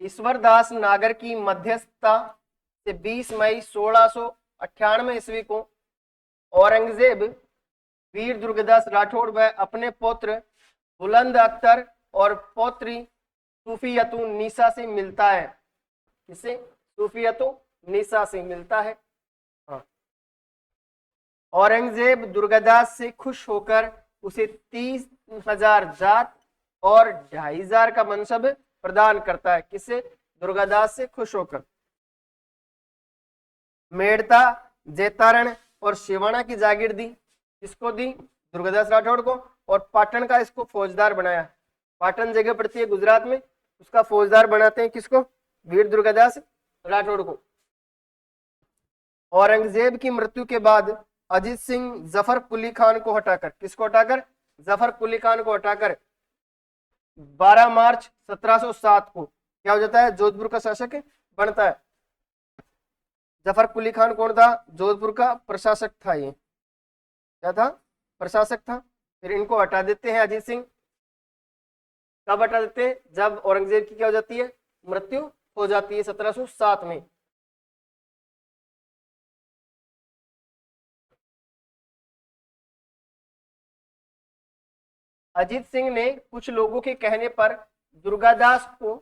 A: ईश्वरदास नागर की मध्यस्थता से 20 मई 1698 ईस्वी को औरंगजेब वीर दुर्गादास राठौड़ व अपने पुत्र बुलंद अख्तर और पौत्री सूफियतु निसा से मिलता है। किससे? सूफियतु निसा से मिलता है। हाँ। औरंगजेब दुर्गादास से खुश होकर उसे 30,000 जात और 2,500 का मनसब प्रदान करता है। किससे? दुर्गादास से खुश होकर। मेड़ता, जैतारण और शिवाना की जागीर दी। किसको दी? दुर्गादास राठौड़ को। और पाटन का इसको फौजदार बनाया। पाटन जगह पड़ती है गुजरात में, उसका फौजदार बनाते हैं किसको? वीर दुर्गादास राठौड़ को। औरंगजेब की मृत्यु के बाद अजीत सिंह जफर कुली खान को हटाकर, किसको हटाकर? जफर कुली खान को हटाकर 12 मार्च 1707 को क्या हो जाता है? जोधपुर का शासक बनता है। जफर कुली खान कौन था? जोधपुर का प्रशासक था। ये क्या था? प्रशासक था। फिर इनको हटा देते हैं अजीत सिंह। कब हटा देते हैं? जब औरंगजेब की क्या हो जाती है? मृत्यु हो जाती है 1707 में। अजीत सिंह ने कुछ लोगों के कहने पर दुर्गादास को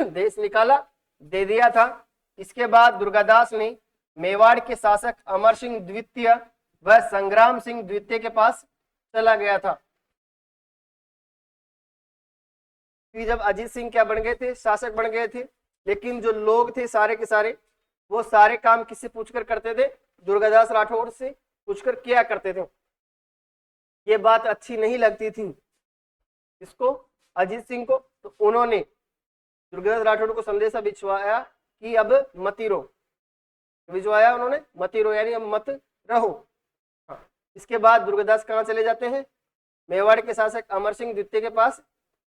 A: देश निकाला दे दिया था। इसके बाद दुर्गादास ने मेवाड़ के शासक अमर सिंह द्वितीय व संग्राम सिंह द्वितीय के पास चला गया था। कि जब अजीत सिंह क्या बन गए थे? शासक बन गए थे, लेकिन जो लोग थे सारे के सारे, वो सारे काम किससे पूछकर करते थे? दुर्गादास राठौड़ से पूछकर किया करते थे। ये बात अच्छी नहीं लगती थी इसको, अजीत सिंह को। तो उन्होंने दुर्गादास राठौड़ को संदेशा भिजवाया कि अब मती रहो। भिजवाया उन्होंने, मती रहो यानी अब मत रहो। हाँ। इसके बाद दुर्गादास कहाँ चले जाते हैं? मेवाड़ के शासक अमर सिंह द्वितीय के पास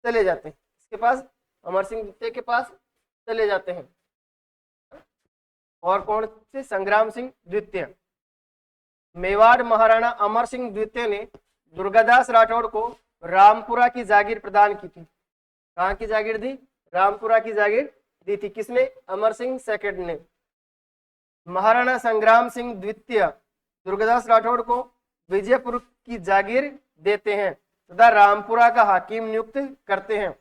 A: चले जाते हैं। इसके पास? अमर सिंह द्वितीय के पास चले जाते हैं। और कौन से? संग्राम सिंह द्वितीय। मेवाड़ महाराणा अमर सिंह द्वितीय ने दुर्गादास राठौड़ को रामपुरा की जागीर प्रदान की थी। कहाँ की जागीर दी? रामपुरा की जागीर दी थी। किसने? अमर सिंह सेकंड ने। महाराणा संग्राम सिंह द्वितीय दुर्गादास राठौड़ को विजयपुर की जागीर देते हैं तथा रामपुरा का हाकिम नियुक्त करते हैं।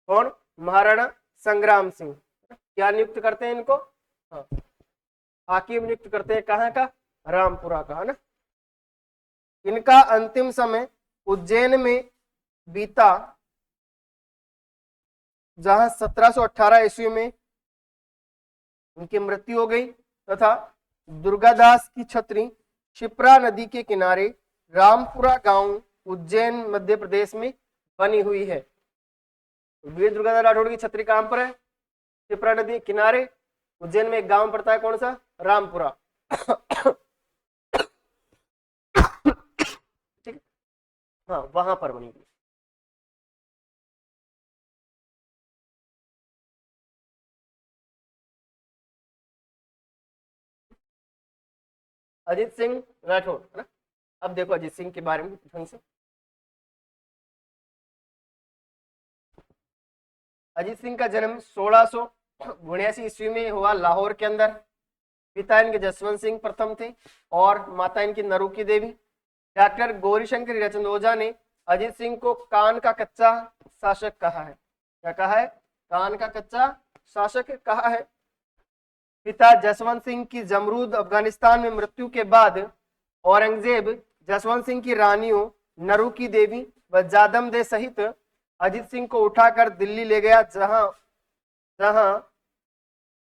A: कौन? महाराणा संग्राम सिंह। क्या नियुक्त करते हैं इनको? हाँ, हाकिम नियुक्त करते हैं। कहाँ का? रामपुरा का, है ना। इनका अंतिम समय उज्जैन में बीता जहां 1718 ईस्वी में उनकी मृत्यु हो गई, तथा दुर्गादास की छतरी शिप्रा नदी के किनारे रामपुरा गांव उज्जैन मध्य प्रदेश में बनी हुई है। वीर दुर्गादास राठौड़ की छतरी कहां पर है? शिप्रा नदी के किनारे उज्जैन में एक गांव पड़ता है, कौन सा? रामपुरा। ठीक है, हाँ वहां पर बनी हुई। अजीत सिंह राठौड़ है ना। अब देखो अजीत सिंह के बारे में ढंग से। अजीत सिंह का जन्म 1679 ईस्वी में हुआ लाहौर के अंदर। पिता इनके जसवंत सिंह प्रथम थे और माता इनकी नरू की देवी। डॉक्टर गौरीशंकर हीराचंद ओझा ने अजीत सिंह को कान का कच्चा शासक कहा है। क्या कहा है? कान का कच्चा शासक कहा है। पिता जसवंत सिंह की जमरूद अफगानिस्तान में मृत्यु के बाद औरंगजेब जसवंत सिंह की रानियों नरू की देवी व जादमदे सहित अजीत सिंह को उठाकर दिल्ली ले गया, जहां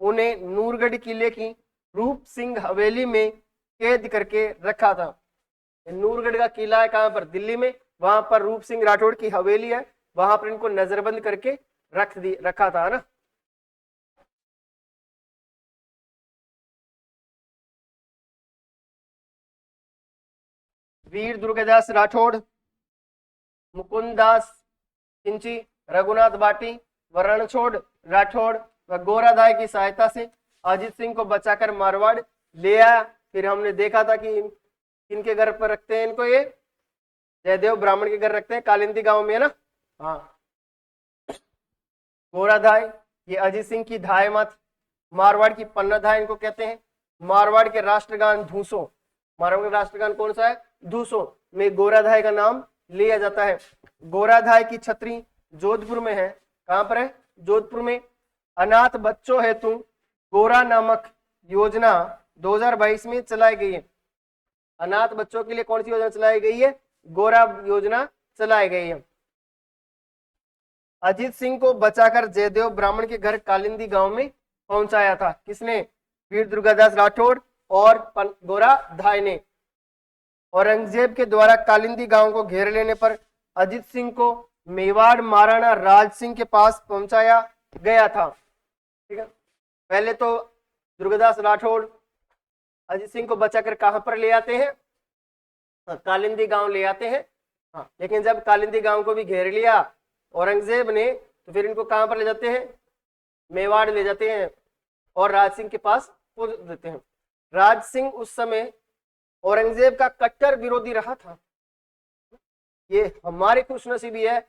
A: उन्हें नूरगढ़ किले की रूप सिंह हवेली में कैद करके रखा था। नूरगढ़ का किला है कहां पर? दिल्ली में। वहां पर रूप सिंह राठौड़ की हवेली है, वहां पर इनको नजरबंद करके रखा था ना। वीर दुर्गादास राठौड़, मुकुंदास खिंची, रघुनाथ भाटी व रणछोड़ राठौड़ व गोराधाय की सहायता से अजीत सिंह को बचाकर मारवाड़ ले आया। फिर हमने देखा था कि इनके घर पर रखते हैं इनको, ये जयदेव ब्राह्मण के घर रखते हैं, कालिंदी गांव में है ना। हाँ, गोराधाय ये अजीत सिंह की धाय मात, मारवाड़ की पन्नाधाय इनको कहते हैं। मारवाड़ के राष्ट्रगान धूसो, मारवाड़ का राष्ट्रगान कौन सा है? धूसो में गोराधाय का नाम लिया जाता है। गोराधाय की छतरी जोधपुर में है। कहां पर है? जोधपुर में। अनाथ बच्चों हेतु गोरा नामक योजना 2022 में चलाई गई है। अनाथ बच्चों के लिए कौन सी योजना चलाई गई है? गोरा योजना चलाई गई है। अजीत सिंह को बचाकर जयदेव ब्राह्मण के घर कालिंदी गांव में पहुंचाया था। किसने? वीर दुर्गादास राठौड़ और गोरा धाय ने। औरंगजेब के द्वारा कालिंदी गांव को घेर लेने पर अजीत सिंह को मेवाड़ महाराणा राज सिंह के पास पहुंचाया गया था। ठीक है, पहले तो दुर्गादास राठौड़ अजीत सिंह को बचाकर कहां पर ले आते हैं? कालिंदी गांव ले आते हैं। हाँ, लेकिन जब कालिंदी गांव को भी घेर लिया औरंगजेब ने, तो फिर इनको कहां पर ले जाते हैं? मेवाड़ ले जाते हैं और राज सिंह के पास पूछ देते हैं। राज सिंह उस समय औरंगजेब का कट्टर विरोधी रहा था। ये हमारी खुशनसीबी है,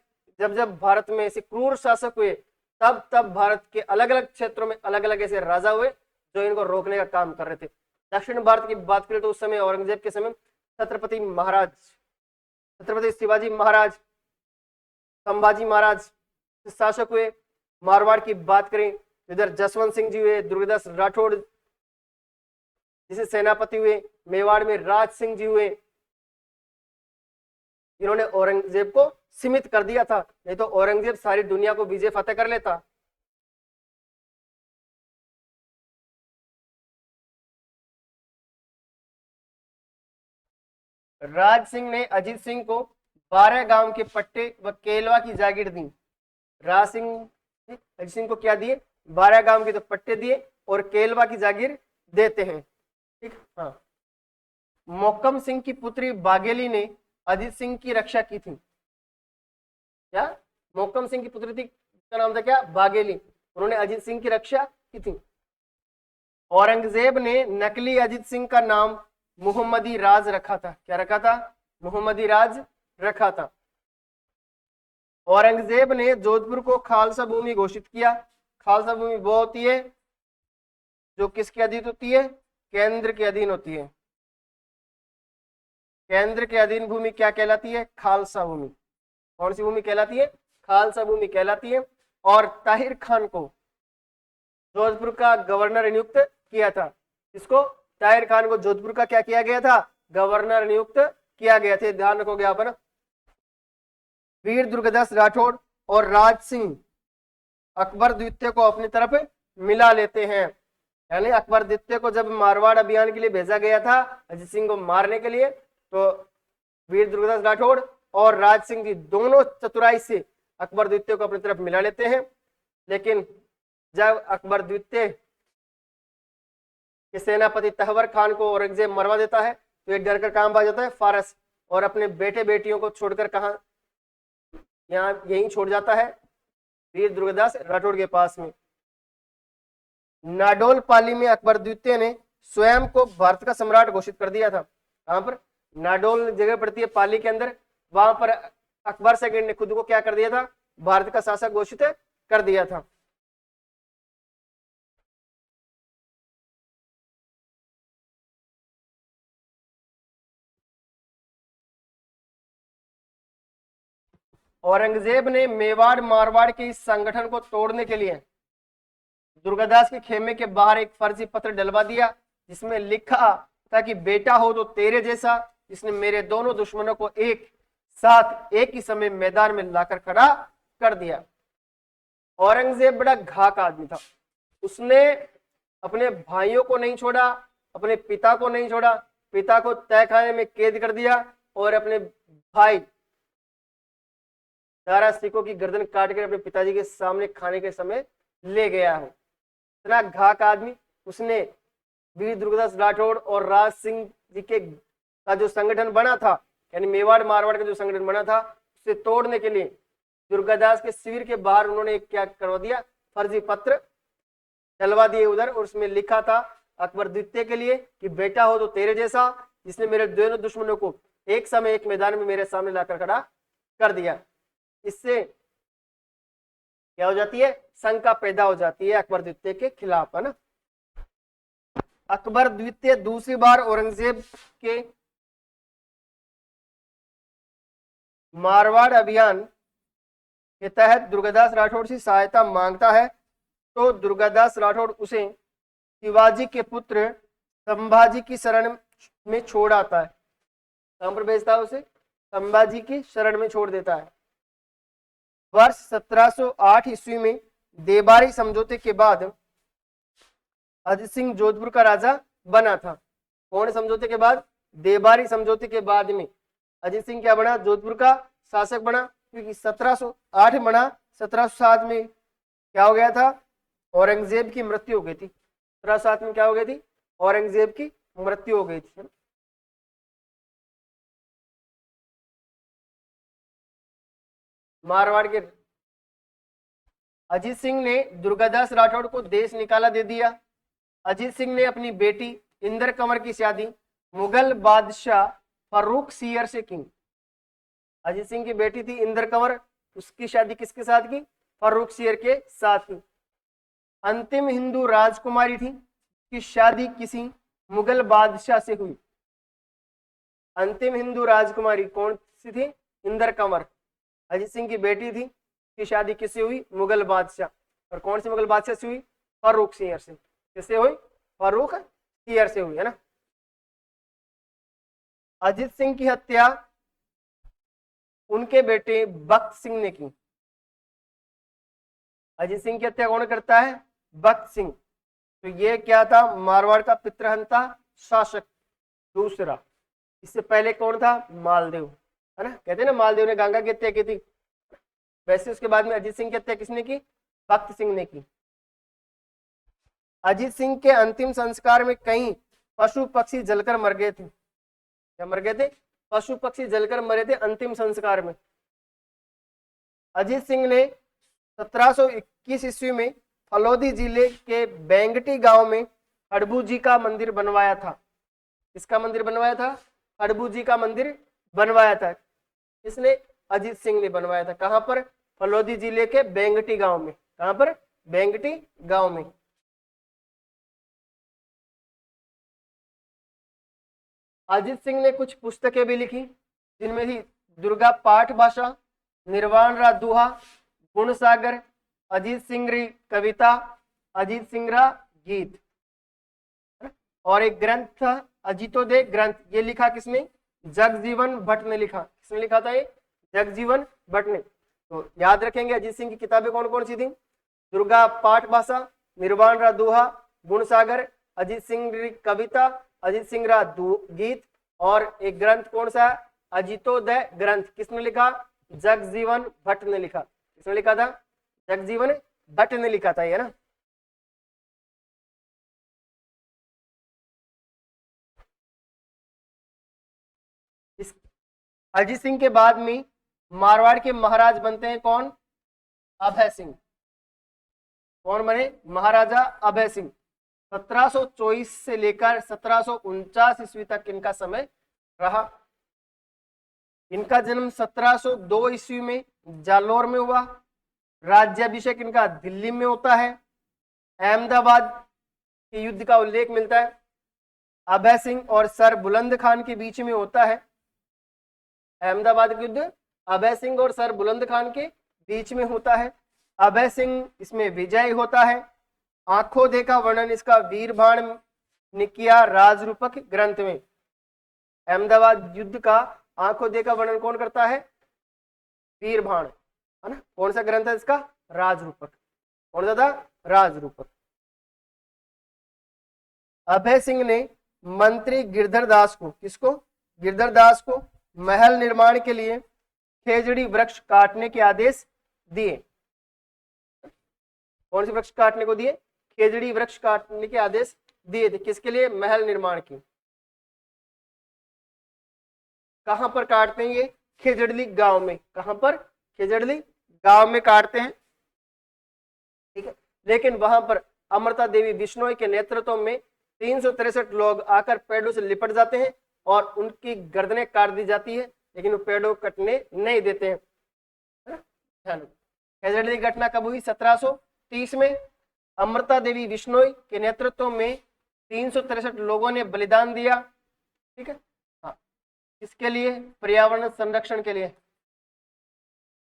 A: जब जब भारत में ऐसे क्रूर शासक हुए, तब तब भारत के अलग अलग क्षेत्रों में अलग अलग ऐसे राजा हुए जो इनको रोकने का काम कर रहे थे। दक्षिण भारत की बात करें तो उस समय औरंगजेब के समय छत्रपति महाराज, छत्रपति शिवाजी महाराज, संभाजी महाराज शासक हुए। मारवाड़ की बात करें, इधर जसवंत सिंह जी हुए, दुर्गादास राठौड़ जिसे सेनापति हुए, मेवाड़ में राज सिंह जी हुए। इन्होंने औरंगजेब को सीमित कर दिया था, नहीं तो औरंगजेब सारी दुनिया को विजय फतेह कर लेता। राज सिंह ने अजीत सिंह को 12 गांव के पट्टे व केलवा की जागीर दी। राज सिंह अजीत सिंह को क्या दिए? 12 गांव के तो पट्टे दिए और केलवा की जागीर देते हैं। ठीक, हाँ। मोहकम सिंह की पुत्री बाघेली ने अजीत सिंह की रक्षा की थी। क्या? मोहकम सिंह की पुत्री थी, का नाम था क्या? बाघेली। उन्होंने अजीत सिंह की रक्षा की थी। औरंगजेब ने नकली अजीत सिंह का नाम मोहम्मदी राज रखा था। क्या रखा था? मोहम्मदी राज रखा था। औरंगजेब ने जोधपुर को खालसा भूमि घोषित किया। खालसा भूमि वो होती है जो किसके अधीन होती है? केंद्र के अधीन होती है। केंद्र के अधीन भूमि क्या कहलाती है? खालसा भूमि। कौन सी भूमि कहलाती है? खालसा भूमि कहलाती है। और ताहिर खान को जोधपुर का गवर्नर नियुक्त किया था। इसको ताहिर खान को जोधपुर का क्या किया गया था? गवर्नर नियुक्त किया गया था। ध्यान रखोगे यहाँ पर। वीर दुर्गादास राठौड़ और राज सिंह अकबर द्वितीय को अपनी तरफ मिला लेते हैं। यानी अकबर द्वितीय को जब मारवाड़ अभियान के लिए भेजा गया था अजीत सिंह को मारने के लिए, तो वीर दुर्गादास राठौड़ और राज सिंह जी दोनों चतुराई से अकबर द्वितीय को अपनी तरफ मिला लेते हैं। लेकिन जब अकबर द्वितीय के सेनापति तहवर खान को औरंगजेब मरवा देता है तो ये डर कर कहां भाग जाता है, फारस, और अपने बेटे बेटियों को छोड़कर कहां, यहाँ यहीं छोड़ जाता है वीर दुर्गादास राठौड़ के पास में। नाडोल पाली में अकबर द्वितीय ने स्वयं को भारत का सम्राट घोषित कर दिया था। कहां पर, नाडोल जगह पड़ती है पाली के अंदर, वहां पर अकबर सेकंड ने खुद को क्या कर दिया था, भारत का शासक घोषित कर दिया था। औरंगजेब ने मेवाड़ मारवाड़ के इस संगठन को तोड़ने के लिए दुर्गादास के खेमे के बाहर एक फर्जी पत्र डलवा दिया जिसमें लिखा था कि बेटा हो तो तेरे जैसा, जिसने मेरे दोनों दुश्मनों को एक साथ एक ही समय मैदान में लाकर खड़ा कर दिया। औरंगजेब बड़ा घाक आदमी था, उसने अपने भाइयों को नहीं छोड़ा, अपने पिता को नहीं छोड़ा, पिता को तहखाने में कैद कर दिया और अपने भाई दारा सिखों की गर्दन काट कर अपने पिताजी के सामने खाने के समय ले गया है। इतना घाक आदमी, उसने वीर दुर्गादास राठौड़ और राज सिंह जी के का जो संगठन बना था, यानी मेवाड़ मारवाड़ का जो संगठन बना था, उसे तोड़ने के लिए दुर्गादास के शिविर के बाहर उन्होंने क्या करवा दिया, फर्जी पत्र डलवा दिए उधर, और उसमें लिखा था अकबर द्वितीय के लिए कि बेटा हो तो तेरे जैसा, जिसने मेरे दोनों दुश्मनों को एक समय एक मैदान में मेरे सामने लाकर खड़ा कर दिया। इससे क्या हो जाती है, शंका पैदा हो जाती है अकबर द्वितीय के खिलाफ, है ना। अकबर द्वितीय दूसरी बार औरंगजेब के मारवाड़ अभियान के तहत दुर्गादास राठौड़ से सहायता मांगता है तो दुर्गादास राठौड़ उसे शिवाजी के पुत्र संभाजी की शरण में छोड़ आता है। कहां पर भेजता है उसे, संभाजी की शरण में छोड़ देता है। वर्ष 1708 ईस्वी में देबारी समझौते के बाद अजीत सिंह जोधपुर का राजा बना था। कौन समझौते के बाद, देबारी समझौते के बाद में अजीत सिंह क्या बना, जोधपुर का शासक बना, क्योंकि 1708 बना, 1707 में क्या हो गया था, औरंगजेब की मृत्यु हो गई थी। 1707 में क्या हो गई थी, औरंगजेब की मृत्यु हो गई थी। मारवाड़ के अजीत सिंह ने दुर्गादास राठौड़ को देश निकाला दे दिया। अजीत सिंह ने अपनी बेटी इंदर कंवर की शादी मुगल बादशाह फर्रुख सियर से की। अजीत सिंह की बेटी थी इंदर कंवर, उसकी शादी किसके साथ की, फर्रुख सियर के साथ की। अंतिम हिंदू राजकुमारी थी, की शादी किसी मुगल बादशाह से हुई। अंतिम हिंदू राजकुमारी कौन सी थी, इंदर कंवर, अजीत सिंह की बेटी थी, की शादी किससे हुई, मुगल बादशाह। और कौन से मुगल बादशाह से हुई, फर्रुख सियर से। किससे हुई, फर्रुख सियर से हुई, है ना। अजीत सिंह की हत्या उनके बेटे बख्त सिंह ने की। अजीत सिंह की हत्या कौन करता है, बख्त सिंह। तो ये क्या था, मारवाड़ का पितृहंता शासक दूसरा। इससे पहले कौन था, मालदेव, है ना। कहते हैं ना मालदेव ने गंगा की हत्या की थी, वैसे उसके बाद में अजीत सिंह की हत्या किसने की, बख्त सिंह ने की। अजीत सिंह के अंतिम संस्कार में कई पशु पक्षी जलकर मर गए थे। क्या मर गए थे, पशु पक्षी जलकर मरे थे अंतिम संस्कार में। अजीत सिंह ने 1721 ईस्वी में फलोदी जिले के बेंगटी गांव में हड़बू जी का मंदिर बनवाया था। किसका मंदिर बनवाया था, हड़बू जी का मंदिर बनवाया था। इसने अजीत सिंह ने बनवाया था। कहां पर, फलोदी जिले के बेंगटी गांव में। कहां पर, बेंगटी गांव में। अजीत सिंह ने कुछ पुस्तकें भी लिखी जिनमें थी दुर्गा पाठ भाषा, निर्वाण रा दुहा, गुण सागर, अजीत सिंह री कविता, अजीत सिंह रा गीत, और एक ग्रंथ था अजीतोदय ग्रंथ। ये लिखा किसने, जगजीवन भट्ट ने लिखा। किसने लिखा था ये, जगजीवन भट्ट ने। तो याद रखेंगे अजीत सिंह की किताबें कौन कौन सी थी, दुर्गा पाठ भाषा, निर्वाण रा दोहा, गुण सागर, अजीत सिंह री कविता, अजीत सिंह रा गीत, और एक ग्रंथ कौन सा है, अजितोदय ग्रंथ। किसने लिखा, जगजीवन भट्ट ने लिखा। किसने लिखा था, जगजीवन भट्ट ने लिखा था, ये ना। इस अजीत सिंह के बाद में मारवाड़ के महाराज बनते हैं कौन, अभय सिंह। कौन बने, महाराजा अभय सिंह। 1724 से लेकर 1749 ईस्वी तक इनका समय रहा। इनका जन्म 1702 ईस्वी में जालौर में हुआ। राज्याभिषेक इनका दिल्ली में होता है। अहमदाबाद के युद्ध का उल्लेख मिलता है। अभय सिंह और सर बुलंद खान के बीच में होता है। अहमदाबाद का युद्ध अभय सिंह और सर बुलंद खान के बीच में होता है। अभय सिंह इसमें विजयी होता है। आंखों देखा वर्णन इसका वीर बाण ने किया राजरूपक ग्रंथ में। अहमदाबाद युद्ध का आंखों देखा वर्णन कौन करता है, वीर बाण, है ना। कौन सा ग्रंथ है इसका, राजरूपक। कौन सा था, राजरूपक। अभय सिंह ने मंत्री गिरधर दास को, किसको, गिरधर दास को महल निर्माण के लिए खेजड़ी वृक्ष काटने के आदेश दिए। कौन से वृक्ष काटने को दिए, खेजड़ी वृक्ष काटने के आदेश दिए थे। किसके लिए, महल निर्माण की। कहां पर काटते हैं ये, खेजड़ली गांव में। कहां पर, खेजड़ली गांव में काटते हैं, ठीक है। लेकिन वहां पर अमृता देवी बिश्नोई के नेतृत्व में 363 लोग आकर पेड़ों से लिपट जाते हैं और उनकी गर्दनें काट दी जाती है, लेकिन वो पेड़ों कटने नहीं देते हैं। खेजड़ली घटना कब हुई, 1730 में। अमृता देवी बिश्नोई के नेतृत्व में 363 लोगों ने बलिदान दिया, ठीक है। हाँ, इसके लिए, पर्यावरण संरक्षण के लिए,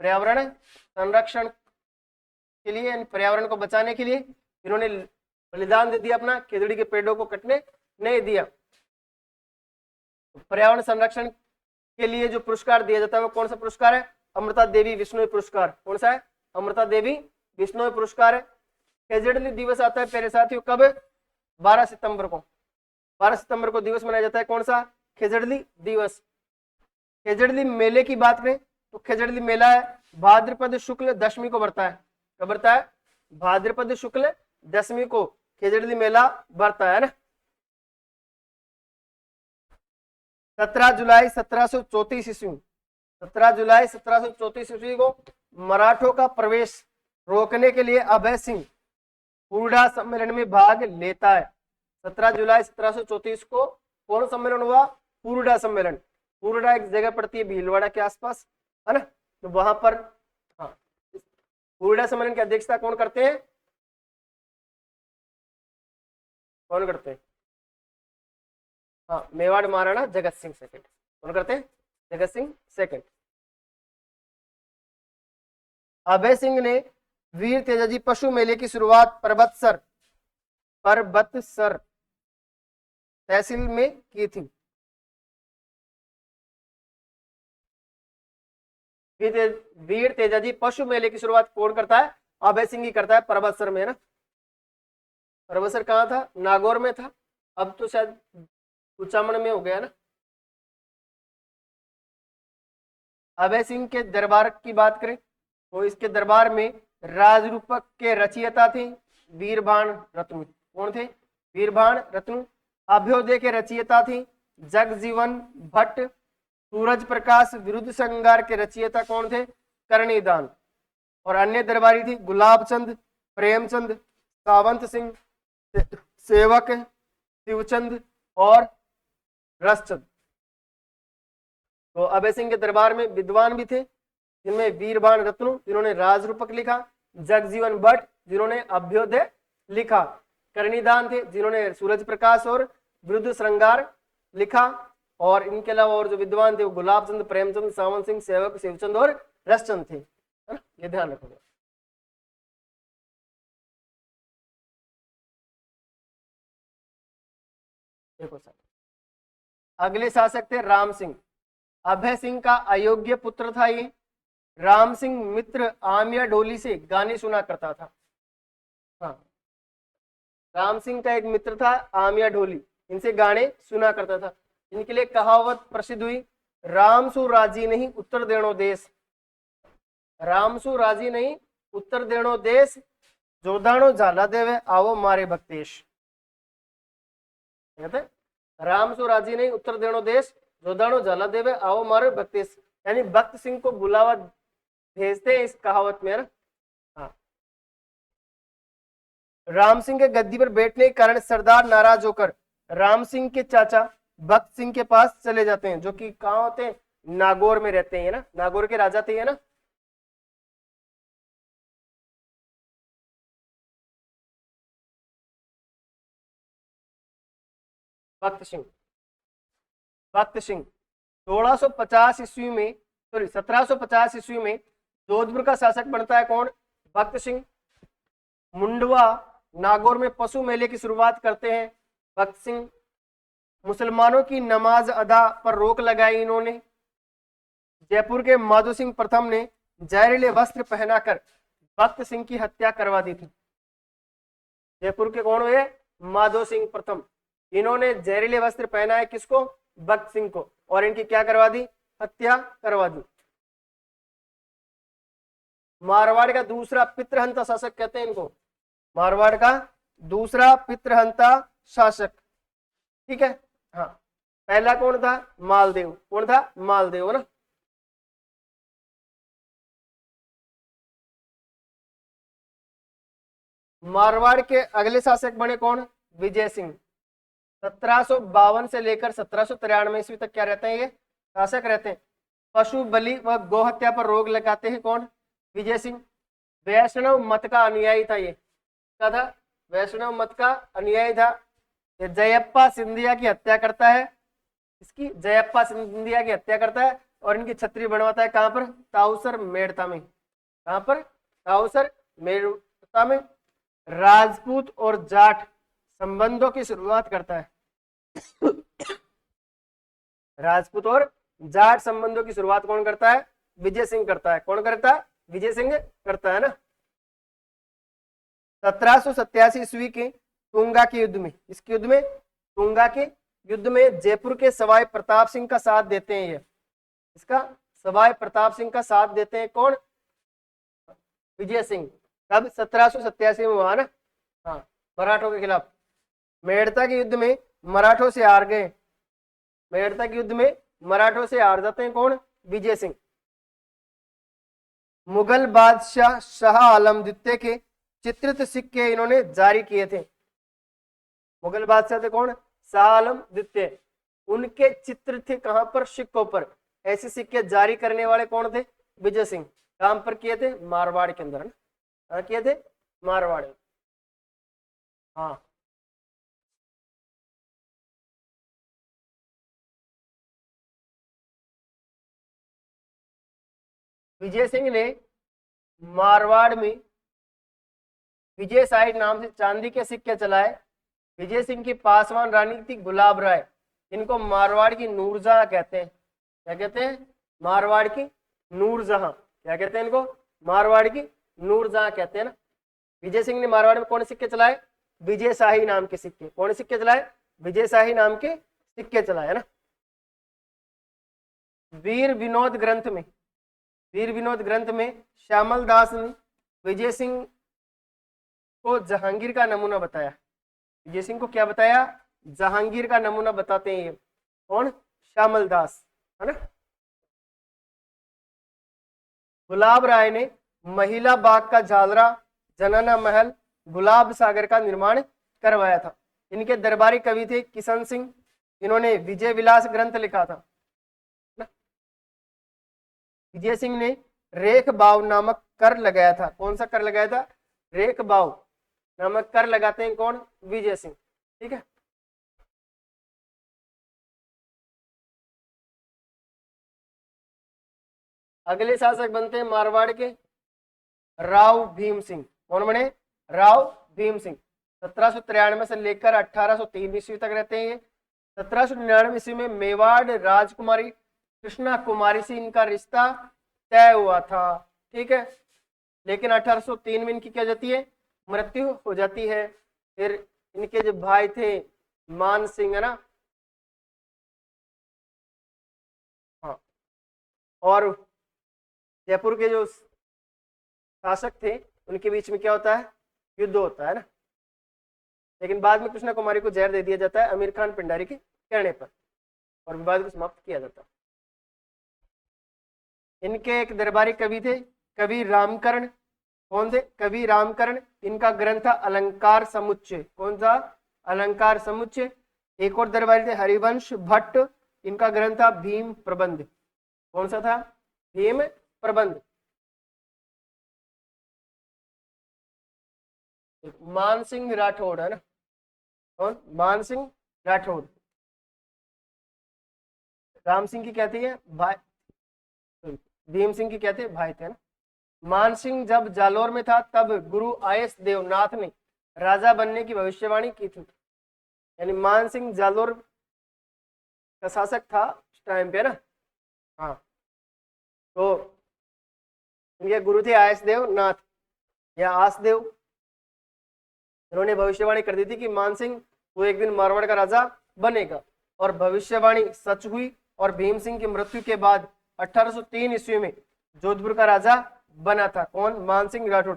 A: पर्यावरण संरक्षण के लिए, पर्यावरण को बचाने के लिए इन्होंने बलिदान दे दिया अपना, खेजड़ी के पेड़ों को कटने नहीं दिया। पर्यावरण संरक्षण के लिए जो पुरस्कार दिया जाता है वो कौन सा पुरस्कार है, अमृता देवी बिश्नोई पुरस्कार। कौन सा है, अमृता देवी बिश्नोई पुरस्कार है। खेजड़ली दिवस आता है प्यारे साथियों कब, 12 सितंबर को। 12 सितंबर को दिवस मनाया जाता है, कौन सा, खेजड़ली दिवस। खेजड़ली मेले की बात करें तो खेजड़ली मेला है भाद्रपद शुक्ल दशमी को बढ़ता है। कब बढ़ता है, भाद्रपद शुक्ल दशमी को खेजड़ली मेला बढ़ता है ना। 17 जुलाई 1734 ईस्वी, 17 जुलाई 1734 ईस्वी को मराठों का प्रवेश रोकने के लिए अभय सिंह हुरडा सम्मेलन में भाग लेता है। 17 जुलाई 1734 को कौन सम्मेलन हुआ, हुरडा सम्मेलन। हुरडा एक जगह पड़ती है भीलवाड़ा के आसपास, है ना। तो वहां पर, हाँ, हुरडा सम्मेलन की अध्यक्षता कौन करते हैं, कौन करते हैं, हाँ, मेवाड़ महाराणा जगत सिंह सेकंड। कौन करते हैं, जगत सिंह सेकंड। अभय सिंह ने वीर तेजाजी पशु मेले की शुरुआत परबतसर तहसील में की थी। वीर तेजाजी पशु मेले की शुरुआत कौन करता है, अभय सिंह ही करता है, परबतसर में, है ना। परबतसर कहाँ था, नागौर में था, अब तो शायद कुचामन में हो गया ना। अभय सिंह के दरबार की बात करें तो इसके दरबार में राजरूपक के रचयिता थे वीरबाण रत्नु। कौन थे, वीरबाण रत्नु। अभ्योदय के रचयिता थे जगजीवन भट्ट। सूरज प्रकाश विरुद्ध श्रृंगार के रचयिता कौन थे, करणीदान। और अन्य दरबारी थे गुलाब चंद, प्रेमचंद, सावंत सिंह, सेवक, शिवचंद और रसचंद। तो अभय सिंह के दरबार में विद्वान भी थे, जिनमें वीरबाण रत्नु जिन्होंने राजरूपक लिखा, जगजीवन भट्ट जिन्होंने अभ्योदय लिखा, करणीदान थे जिन्होंने सूरज प्रकाश और विरुद्ध श्रृंगार लिखा, और इनके अलावा और जो विद्वान थे वो गुलाब चंद, प्रेमचंद, सावंत सिंह, सेवक, शिवचंद और रसचंद थे, है ना। ये ध्यान रखोगे। देखो सर, अगले शासक थे राम सिंह। अभय सिंह का अयोग्य पुत्र था ये। राम सिंह मित्र आमिया डोली से गाने सुना करता था। हाँ, राम सिंह का एक मित्र था आमिया ढोली, इनसे गाने सुना करता था। इनके लिए कहावत प्रसिद्ध हुई, राम सु राजी नहीं उत्तर देणो देश। राम सु राजी नहीं उत्तर देणो देश, जोदाणो झाला देवे आवो मारे भक्तेश। कहते राम सु राजी नहीं उत्तर देणो देश, जोदाणो झाला देवे आओ मारे भक्तेश, यानी भक्त सिंह को बुलावा भेजते हैं इस कहावत में, है ना। हाँ, राम सिंह के गद्दी पर बैठने के कारण सरदार नाराज होकर राम सिंह के चाचा भक्त सिंह के पास चले जाते हैं, जो कि कहाँ होते हैं, नागौर में रहते हैं ना, नागौर के राजा थे, है ना। भक्त सिंह, भक्त सिंह 1650 ईस्वी में, सॉरी 1750 ईस्वी में जोधपुर का शासक बनता है कौन, भक्त सिंह। मुंडवा नागौर में पशु मेले की शुरुआत करते हैं भक्त सिंह। मुसलमानों की नमाज अदा पर रोक लगाई इन्होंने। जयपुर के माधो सिंह प्रथम ने जहरीले वस्त्र पहनाकर भक्त सिंह की हत्या करवा दी थी। जयपुर के कौन हुए, माधो सिंह प्रथम, इन्होंने जहरीले वस्त्र पहनाए किसको, भक्त सिंह को, और इनकी क्या करवा दी, हत्या करवा दी। मारवाड़ का दूसरा पितृहंता शासक कहते हैं इनको, मारवाड़ का दूसरा पितृहंता शासक, ठीक है। हाँ, पहला कौन था, मालदेव, कौन था, मालदेव, ना। मारवाड़ के अगले शासक बने कौन, विजय सिंह। 1752 से लेकर 1793 ईस्वी तक क्या रहते हैं ये, शासक रहते हैं। पशु बलि व गौ हत्या पर रोक लगाते हैं कौन, विजय सिंह। वैष्णव मत का अनुयायी था ये, क्या था, वैष्णव मत का अनुयायी था। ये जयप्पा सिंधिया की हत्या करता है, इसकी जयप्पा सिंधिया की हत्या करता है, और इनकी छतरी बनवाता है कहां पर, ताउसर मेड़ता में, कहां पर, ताउसर मेड़ता में। राजपूत और जाट संबंधों की शुरुआत करता है। राजपूत और जाट संबंधों की शुरुआत कौन करता है, विजय सिंह करता है। कौन करता है, विजय सिंह करता है ना। 1787 ईस्वी के टूंगा के युद्ध में, इस युद्ध में, टूंगा के युद्ध में जयपुर के सवाई प्रताप सिंह का साथ देते हैं ये, इसका सवाई प्रताप सिंह का साथ देते हैं कौन, विजय सिंह। कब, 1787 में हुआ ना, हाँ, मराठों के खिलाफ। मेड़ता के युद्ध में मराठों से हार गए, मेड़ता के युद्ध में मराठों से हार जाते हैं कौन, विजय सिंह। मुगल बादशाह शाह आलम द्वितीय के चित्रित सिक्के इन्होंने जारी किए थे। मुगल बादशाह थे कौन, शाह आलम द्वितीय, उनके चित्र थे कहां पर, सिक्कों पर। ऐसे सिक्के जारी करने वाले कौन थे, विजय सिंह। काम पर किए थे, मारवाड़ के अंदर, कहां किए थे, मारवाड़। हाँ, विजय सिंह ने मारवाड़ में विजय साइड नाम से चांदी के सिक्के चलाए। विजय सिंह की पासवान रानी थी गुलाब राय, इनको मारवाड़ की नूरजहां कहते हैं। क्या कहते हैं, मारवाड़ की नूरजहां, क्या कहते हैं इनको, मारवाड़ की नूरजहां कहते हैं ना। विजय सिंह ने मारवाड़ में कौन सिक्के चलाए, विजय शाही नाम के सिक्के। कौन सिक्के चलाए, विजय शाही नाम के सिक्के चलाए ना। वीर विनोद ग्रंथ में, वीर विनोद ग्रंथ में श्यामल दास ने विजय सिंह को जहांगीर का नमूना बताया। विजय सिंह को क्या बताया, जहांगीर का नमूना बताते हैं ये कौन, श्यामल दास, है ना। गुलाब राय ने महिला बाग का झालरा, जनाना महल, गुलाब सागर का निर्माण करवाया था। इनके दरबारी कवि थे किशन सिंह, इन्होंने विजय विलास ग्रंथ लिखा था। विजय सिंह ने रेख बाव नामक कर लगाया था। कौन सा कर लगाया था, रेख बाव नामक कर लगाते हैं कौन, विजय सिंह, ठीक है। अगले शासक बनते हैं मारवाड़ के राव भीम सिंह। कौन बने, राव भीम सिंह। 1793 से लेकर 1803 ईस्वी तक रहते हैं ये। 1799 ईस्वी में मेवाड़ राजकुमारी कृष्णा कुमारी से इनका रिश्ता तय हुआ था, ठीक है। लेकिन 1803 में इनकी क्या जाती है, मृत्यु हो जाती है। फिर इनके जो भाई थे मान सिंह, है ना, हाँ, और जयपुर के जो शासक थे उनके बीच में क्या होता है, युद्ध होता है ना। लेकिन बाद में कृष्णा कुमारी को जहर दे दिया जाता है आमिर खान पिंडारी के कहने पर, और विवाद को समाप्त किया जाता है। इनके एक दरबारी कवि थे, कवि रामकरण। कौन थे? कवि रामकरण। इनका ग्रंथ था अलंकार समुच्चय। कौन सा? अलंकार समुच्चय। एक और दरबारी थे हरिवंश भट्ट। इनका ग्रंथ था भीम प्रबंध। कौन सा था? भीम प्रबंध। मानसिंह राठौड़, है ना, कौन? मानसिंह राठौड़। राम सिंह की क्या थी है भाई, भीम सिंह की क्या थे? भाई थे ना। मान सिंह जब जालोर में था तब गुरु आयस देवनाथ ने राजा बनने की भविष्यवाणी की थी। यानी मान सिंह जालोर का शासक था उस टाइम पे ना। हाँ, तो इनके गुरु थे आयस देवनाथ या आसदेव। उन्होंने भविष्यवाणी कर दी थी कि मान सिंह वो एक दिन मारवाड़ का राजा बनेगा, और भविष्यवाणी सच हुई। और भीम सिंह की मृत्यु के बाद 1803 ईस्वी में जोधपुर का राजा बना था। कौन? मानसिंह राठौड़।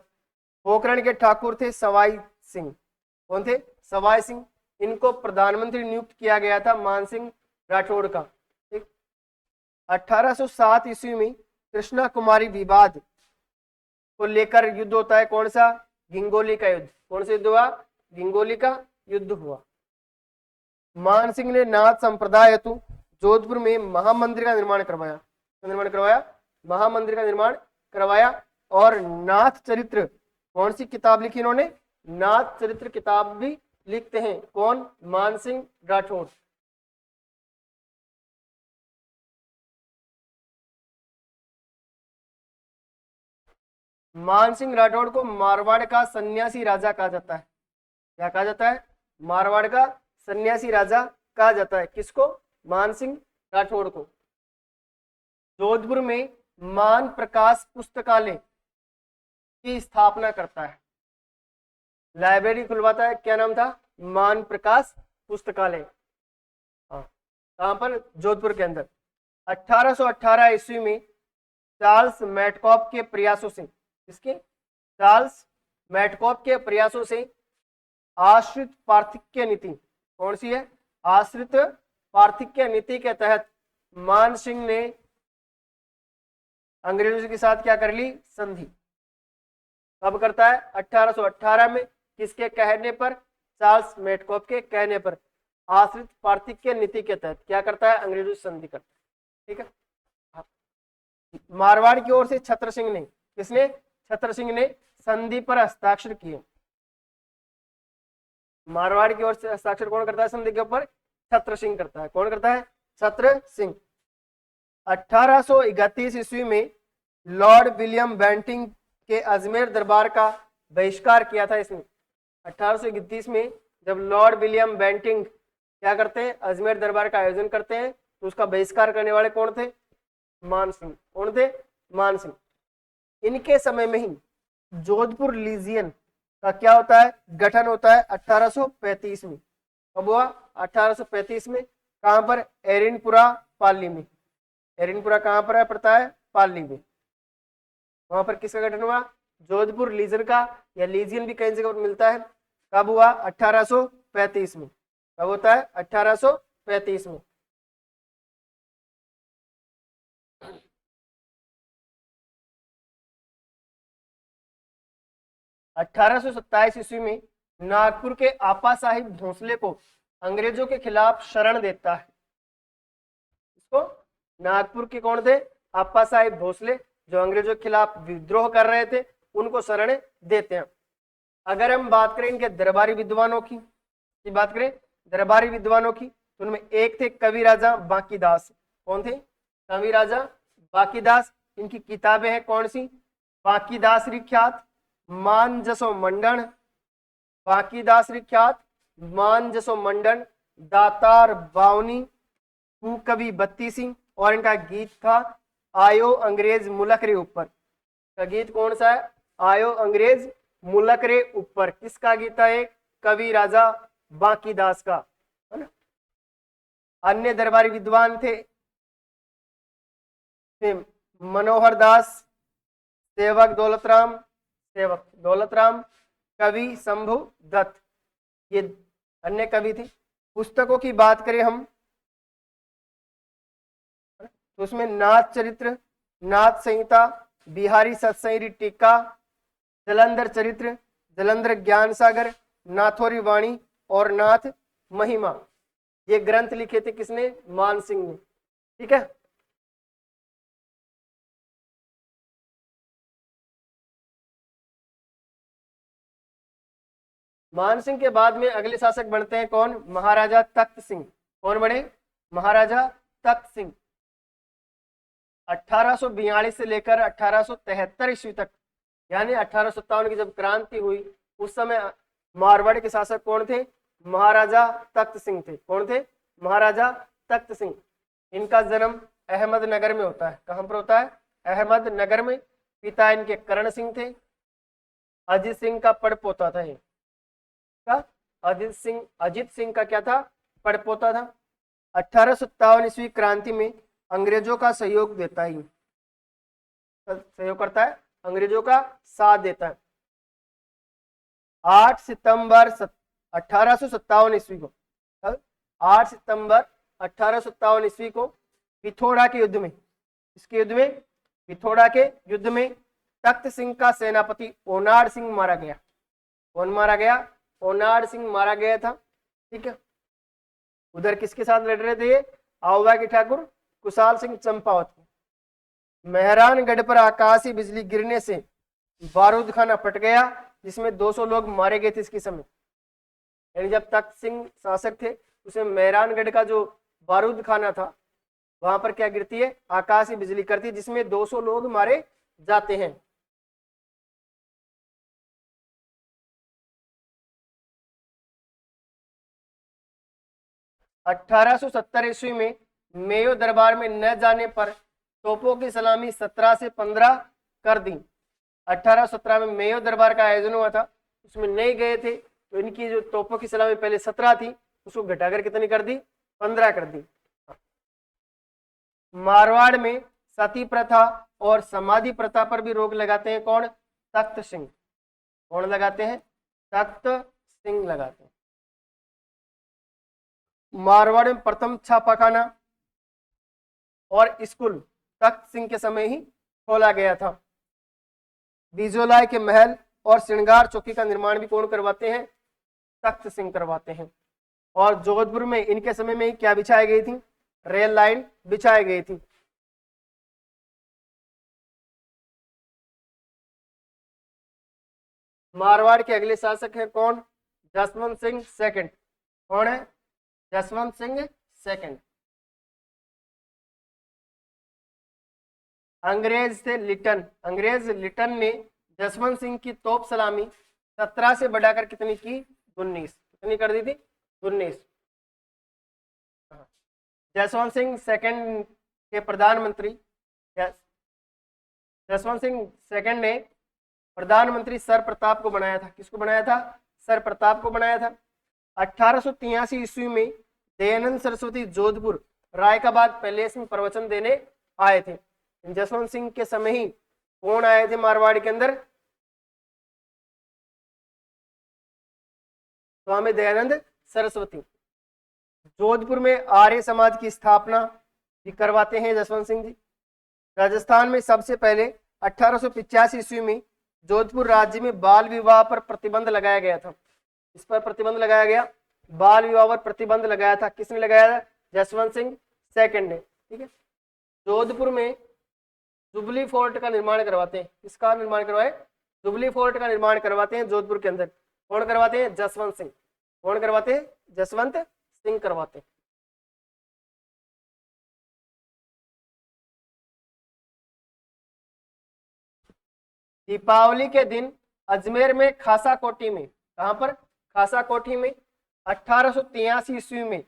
A: पोखरण के ठाकुर थे सवाई सिंह। कौन थे? सवाई सिंह। इनको प्रधानमंत्री नियुक्त किया गया था मानसिंह राठौड़ का। ठीक। 1807 ईस्वी में कृष्णा कुमारी विवाद को लेकर युद्ध होता है। कौन सा? गिंगोली का युद्ध। कौन सा युद्ध हुआ? गिंगोली का युद्ध हुआ। मान सिंह ने नाथ संप्रदाय हेतु जोधपुर में महामंदिर का निर्माण करवाया। महामंदिर का निर्माण करवाया। और नाथ चरित्र, कौन सी किताब लिखी इन्होंने? नाथ चरित्र किताब भी लिखते हैं। कौन? मानसिंह राठौड़। मानसिंह राठौड़ को मारवाड़ का सन्यासी राजा कहा जाता है। क्या कहा जाता है? मारवाड़ का सन्यासी राजा कहा जाता है। किसको? मानसिंह राठौड़ को। जोधपुर में मान प्रकाश पुस्तकालय की स्थापना करता है, लाइब्रेरी खुलवाता है। क्या नाम था? मान प्रकाश पुस्तकालय। हाँ, कहां पर? जोधपुर के अंदर। 1818 ईस्वी में चार्ल्स मैटकॉप के प्रयासों से, किसके? चार्ल्स मैटकॉप के प्रयासों से आश्रित पार्थिक्य नीति, कौन सी है? आश्रित पार्थिक्य नीति के तहत मान सिंह ने अंग्रेजों के साथ क्या कर ली? संधि। कब करता है? 1818 में। किसके कहने पर? चार्ल्स मेटकॉफ के कहने पर। आश्रित पार्थिक्य नीति के तहत क्या करता है? अंग्रेजों से संधि करता है। ठीक है। मारवाड़ की ओर से छत्र सिंह ने, किसने? छत्र सिंह ने संधि पर हस्ताक्षर किए। मारवाड़ की ओर से हस्ताक्षर कौन करता है संधि के ऊपर? छत्र सिंह करता है। कौन करता है? छत्र सिंह। 1831 ईस्वी में लॉर्ड विलियम बेंटिंग के अजमेर दरबार का बहिष्कार किया था इसने। 1831 में जब लॉर्ड विलियम बेंटिंग क्या करते हैं? अजमेर दरबार का आयोजन करते हैं, तो उसका बहिष्कार करने वाले कौन थे? मान सिंह। कौन थे? मान सिंह। इनके समय में ही जोधपुर लीजियन का क्या होता है? गठन होता है 1835 में। कब हुआ? 1835 में। कहां पर? एरिनपुरा पाली में। एरिनपुरा कहां पर है? पड़ता है पाली में। वहां पर किसका गठन हुआ? जोधपुर लीजन का, या लीजियन भी कई जगह पर मिलता है। कब हुआ? 1835 में। कब होता है? 1835 में। अठारह ईस्वी में नागपुर के आपा साहिब भोसले को अंग्रेजों के खिलाफ शरण देता है। इसको नागपुर के कौन थे? आपा साहिब भोसले, जो अंग्रेजों के खिलाफ विद्रोह कर रहे थे, उनको शरण देते हैं। अगर हम बात करें इनके दरबारी विद्वानों की बात करें, दरबारी विद्वानों की, तो उनमें एक थे कवि राजा बांकीदास। कौन थे? कवि राजा बांकीदास। इनकी किताबें हैं कौन सी? बांकीदासरी ख्यात, मानजसो मंडन, बांकीदासरी ख्यात, मानजसो मंडन, दातार बावनी, कवि बत्ती सिंह। और इनका गीत था आयो अंग्रेज मुलक रे ऊपर। का गीत कौन सा है? आयो अंग्रेज मुलक रे ऊपर किसका गीत है? कवि राजा बांकीदास का, है ना। अन्य दरबारी विद्वान थे मनोहर दास, सेवक दौलतराम, कवि शंभु दत्त, ये अन्य कवि थे। पुस्तकों की बात करें हम तो उसमें नाथ चरित्र, नाथ संहिता, बिहारी सत्संगी टीका, जलंधर चरित्र, जलंधर ज्ञान सागर, नाथोरी वाणी और नाथ महिमा, ये ग्रंथ लिखे थे किसने? मान सिंह ने। ठीक है। मान सिंह के बाद में अगले शासक बनते हैं कौन? महाराजा तख्त सिंह। कौन बने? महाराजा तख्त सिंह। 1842 से लेकर 1873 ईस्वी तक, यानी 1857 की जब क्रांति हुई उस समय मारवाड़ के शासक कौन थे? महाराजा तख्त सिंह थे। कौन थे? महाराजा तख्त सिंह। इनका जन्म अहमदनगर में होता है। कहां पर होता है? अहमदनगर में। पिता इनके करण सिंह थे। अजीत सिंह का पड़पोता था ये। अजीत सिंह का क्या था? पड़पोता था। 1857 ईस्वी क्रांति में अंग्रेजों का सहयोग देता है, सहयोग करता है, अंग्रेजों का साथ देता है। 8 सितंबर 1857 ईस्वी को, 8 सितंबर 1857 ईस्वी को पिथौरा के युद्ध में, इसके युद्ध में, पिथौरा के युद्ध में तख्त सिंह का सेनापति ओनाड सिंह मारा गया। कौन मारा गया? ओनाड सिंह मारा गया था। ठीक है। उधर किसके साथ लड़ रहे थे? आउवा के ठाकुर कुशाल सिंह चंपावत। मेहरानगढ़ पर आकाशीय बिजली गिरने से बारूद खाना फट गया, जिसमें 200 लोग मारे गए थे इसके समय। यानी जब तख्त सिंह शासक थे उसमें मेहरानगढ़ का जो बारूद खाना था वहां पर क्या गिरती है? आकाशीय बिजली करती है, जिसमें 200 लोग मारे जाते हैं। अठारह सौ 70 ईस्वी में मेयो दरबार में न जाने पर तोपों की सलामी 17 से 15 कर दी। 1817 में मेयो दरबार का आयोजन हुआ था, उसमें नहीं गए थे तो इनकी जो तोपों की सलामी पहले 17 थी उसको घटाकर कितनी कर दी? 15 कर दी। मारवाड़ में सती प्रथा और समाधि प्रथा पर भी रोक लगाते हैं कौन? तख्त सिंह। कौन लगाते हैं? तख्त सिंह लगाते हैं। मारवाड़ में प्रथम छापाखाना और स्कूल तख्त सिंह के समय ही खोला गया था। बिजोलाई के महल और श्रृंगार चौकी का निर्माण भी कौन करवाते हैं? तख्त सिंह करवाते हैं। और जोधपुर में इनके समय में ही क्या बिछाई गई थी? रेल लाइन बिछाई गई थी। मारवाड़ के अगले शासक है कौन? जसवंत सिंह सेकंड। कौन है? जसवंत सिंह सेकंड। अंग्रेज थे लिटन। अंग्रेज लिटन ने जसवंत सिंह की तोप सलामी 17 से बढ़ाकर कितनी की? 19। कितनी कर दी थी? 19। जसवंत सिंह सेकंड के प्रधानमंत्री, जसवंत सिंह सेकंड ने प्रधानमंत्री सर प्रताप को बनाया था। किसको बनाया था? सर प्रताप को बनाया था। 1883 ईस्वी में दयानंद सरस्वती जोधपुर रायकाबाद पैलेस में प्रवचन देने आए थे। जसवंत सिंह के समय ही कौन आए थे मारवाड़ के अंदर? स्वामी दयानंद सरस्वती। जोधपुर में आर्य समाज की स्थापना भी करवाते हैं जसवंत सिंह जी। राजस्थान में सबसे पहले 1885 ईस्वी में जोधपुर राज्य में बाल विवाह पर प्रतिबंध लगाया गया था। इस पर प्रतिबंध लगाया गया, बाल विवाह पर प्रतिबंध लगाया था। किसने लगाया था? जसवंत सिंह सेकंड ने। ठीक है। जोधपुर में जुबली फोर्ट का निर्माण करवाते हैं। किसका निर्माण करवाए? जुबली फोर्ट का निर्माण करवाते हैं जोधपुर के अंदर। कौन करवाते हैं? जसवंत सिंह। कौन करवाते हैं? जसवंत सिंह करवाते हैं। दीपावली के दिन अजमेर में खासा कोठी में, कहां पर? खासा कोठी में 1883 ईस्वी में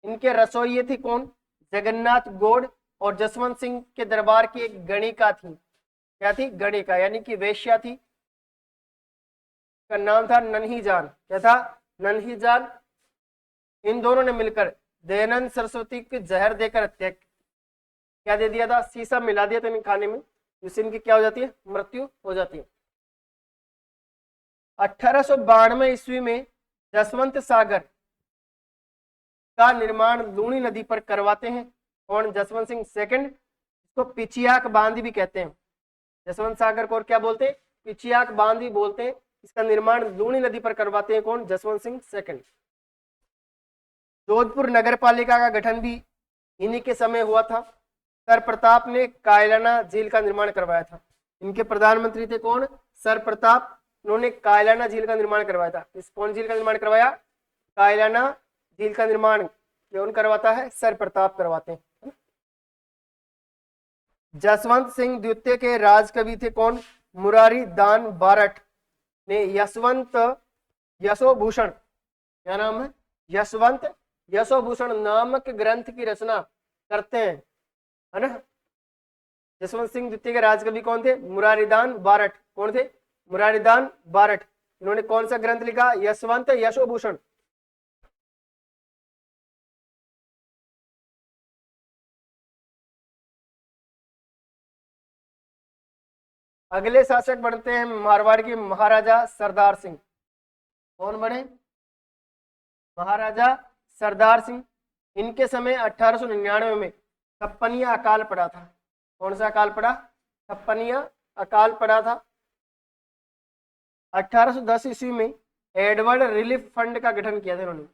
A: इनके रसोइये थी कौन? जगन्नाथ गौड़ और जसवंत सिंह के दरबार की एक गणिका थी। क्या थी? गणिका, यानी कि वेश्या थी। का नाम था नन्ही जान। क्या था? नन्ही जान। इन दोनों ने मिलकर दयानंद सरस्वती को जहर देकर हत्या, क्या दे दिया था? शीशा मिला दिया था इनके खाने में, जिससे इनकी क्या हो जाती है? मृत्यु हो जाती है। 1892 ईस्वी में जसवंत सागर का निर्माण लूणी नदी पर करवाते हैं कौन? जसवंत सिंह सेकंड। इसको पिचियाक बांध भी कहते हैं। जसवंत सागर को और क्या बोलते हैं? पिचियाक बांध भी बोलते हैं। इसका निर्माण लूणी नदी पर करवाते हैं कौन? जसवंत सिंह सेकंड। जोधपुर नगर पालिका का गठन भी इन्हीं के समय हुआ था। सर प्रताप ने कायलाना झील का निर्माण करवाया था। इनके प्रधानमंत्री थे कौन? सर प्रताप। उन्होंने कायलाना झील का निर्माण करवाया था। इस कौन झील का निर्माण करवाया? कायलाना झील का निर्माण कौन करवाता है? सर प्रताप करवाते हैं। जसवंत सिंह द्वितीय के राजकवि थे कौन? मुरारी दान बारट ने यशवंत यशोभूषण, क्या नाम है? यशवंत यशोभूषण नामक ग्रंथ की रचना करते हैं, है ना। जसवंत सिंह द्वितीय के राजकवि कौन थे? मुरारीदान बारट। कौन थे? मुरारीदान बारट। इन्होंने कौन सा ग्रंथ लिखा? यशवंत यशोभूषण। अगले शासक बनते हैं मारवाड़ के महाराजा सरदार सिंह। कौन बने? महाराजा सरदार सिंह। इनके समय 1899 में छप्पनिया अकाल पड़ा था। कौन सा अकाल पड़ा? छप्पनिया अकाल पड़ा था। 1810 ईस्वी में एडवर्ड रिलीफ फंड का गठन किया था इन्होंने।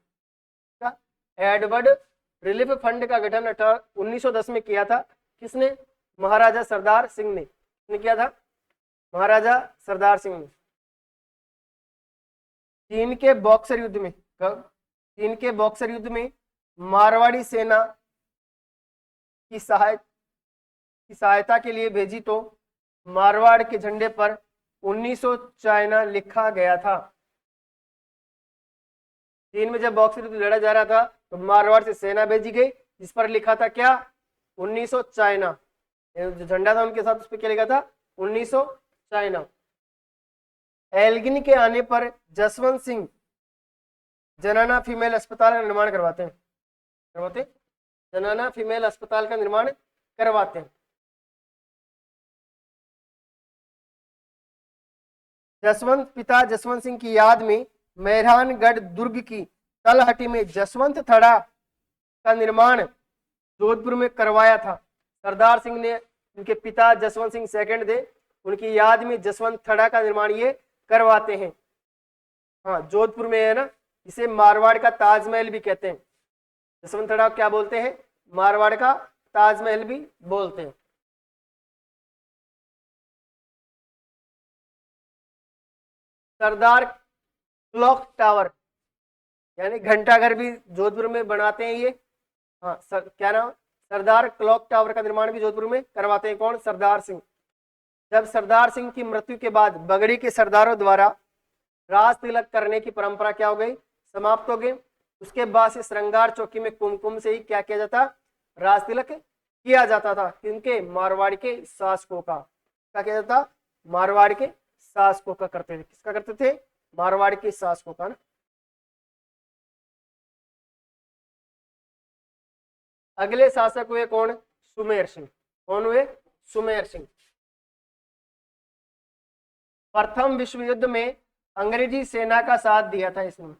A: एडवर्ड रिलीफ फंड का गठन 1910 में किया था। किसने? महाराजा सरदार सिंह ने। किसने किया था? महाराजा सरदार सिंह ने। चीन के बॉक्सर युद्ध में, चीन के बॉक्सर युद्ध में मारवाड़ी सेना की सहायता के लिए भेजी तो मारवाड़ के झंडे पर 1900 चाइना लिखा गया था। चीन में जब बॉक्सर युद्ध लड़ा जा रहा था तो मारवाड़ से सेना भेजी गई, जिस पर लिखा था क्या? 1900 चाइना। जो झंडा था उनके साथ, उस पर क्या लिखा था? 1900 चाइना। एल्गिन के आने पर जसवंत सिंह जनाना फीमेल अस्पताल का निर्माण करवाते जनाना फीमेल अस्पताल का निर्माण करवाते हैं। पिता जसवंत सिंह की याद में मेहरानगढ़ दुर्ग की तलहटी में जसवंत थड़ा का निर्माण जोधपुर में करवाया था। सरदार सिंह ने, उनके पिता जसवंत सिंह सेकंड थे, उनकी याद में जसवंत थड़ा का निर्माण ये करवाते हैं। हाँ, जोधपुर में है ना। इसे मारवाड़ का ताजमहल भी कहते हैं। जसवंत थड़ा क्या बोलते हैं? मारवाड़ का ताजमहल भी बोलते हैं। सरदार क्लॉक टावर यानी घंटाघर भी जोधपुर में बनाते हैं ये। हाँ, क्या नाम? सरदार क्लॉक टावर का निर्माण भी जोधपुर में करवाते हैं कौन? सरदार सिंह। जब सरदार सिंह की मृत्यु के बाद बगड़ी के सरदारों द्वारा राज तिलक करने की परंपरा क्या हो गई? समाप्त हो गई। उसके बाद से श्रृंगार चौकी में कुमकुम से ही क्या किया जाता? राज तिलक किया जाता था। किनके? मारवाड़ के शासकों का। क्या किया जाता? मारवाड़ के शासकों का करते थे। किसका करते थे? मारवाड़ के शासकों का ना। अगले शासक हुए कौन? सुमेर सिंह। कौन हुए? सुमेर सिंह। प्रथम विश्व युद्ध में अंग्रेजी सेना का साथ दिया था इसने।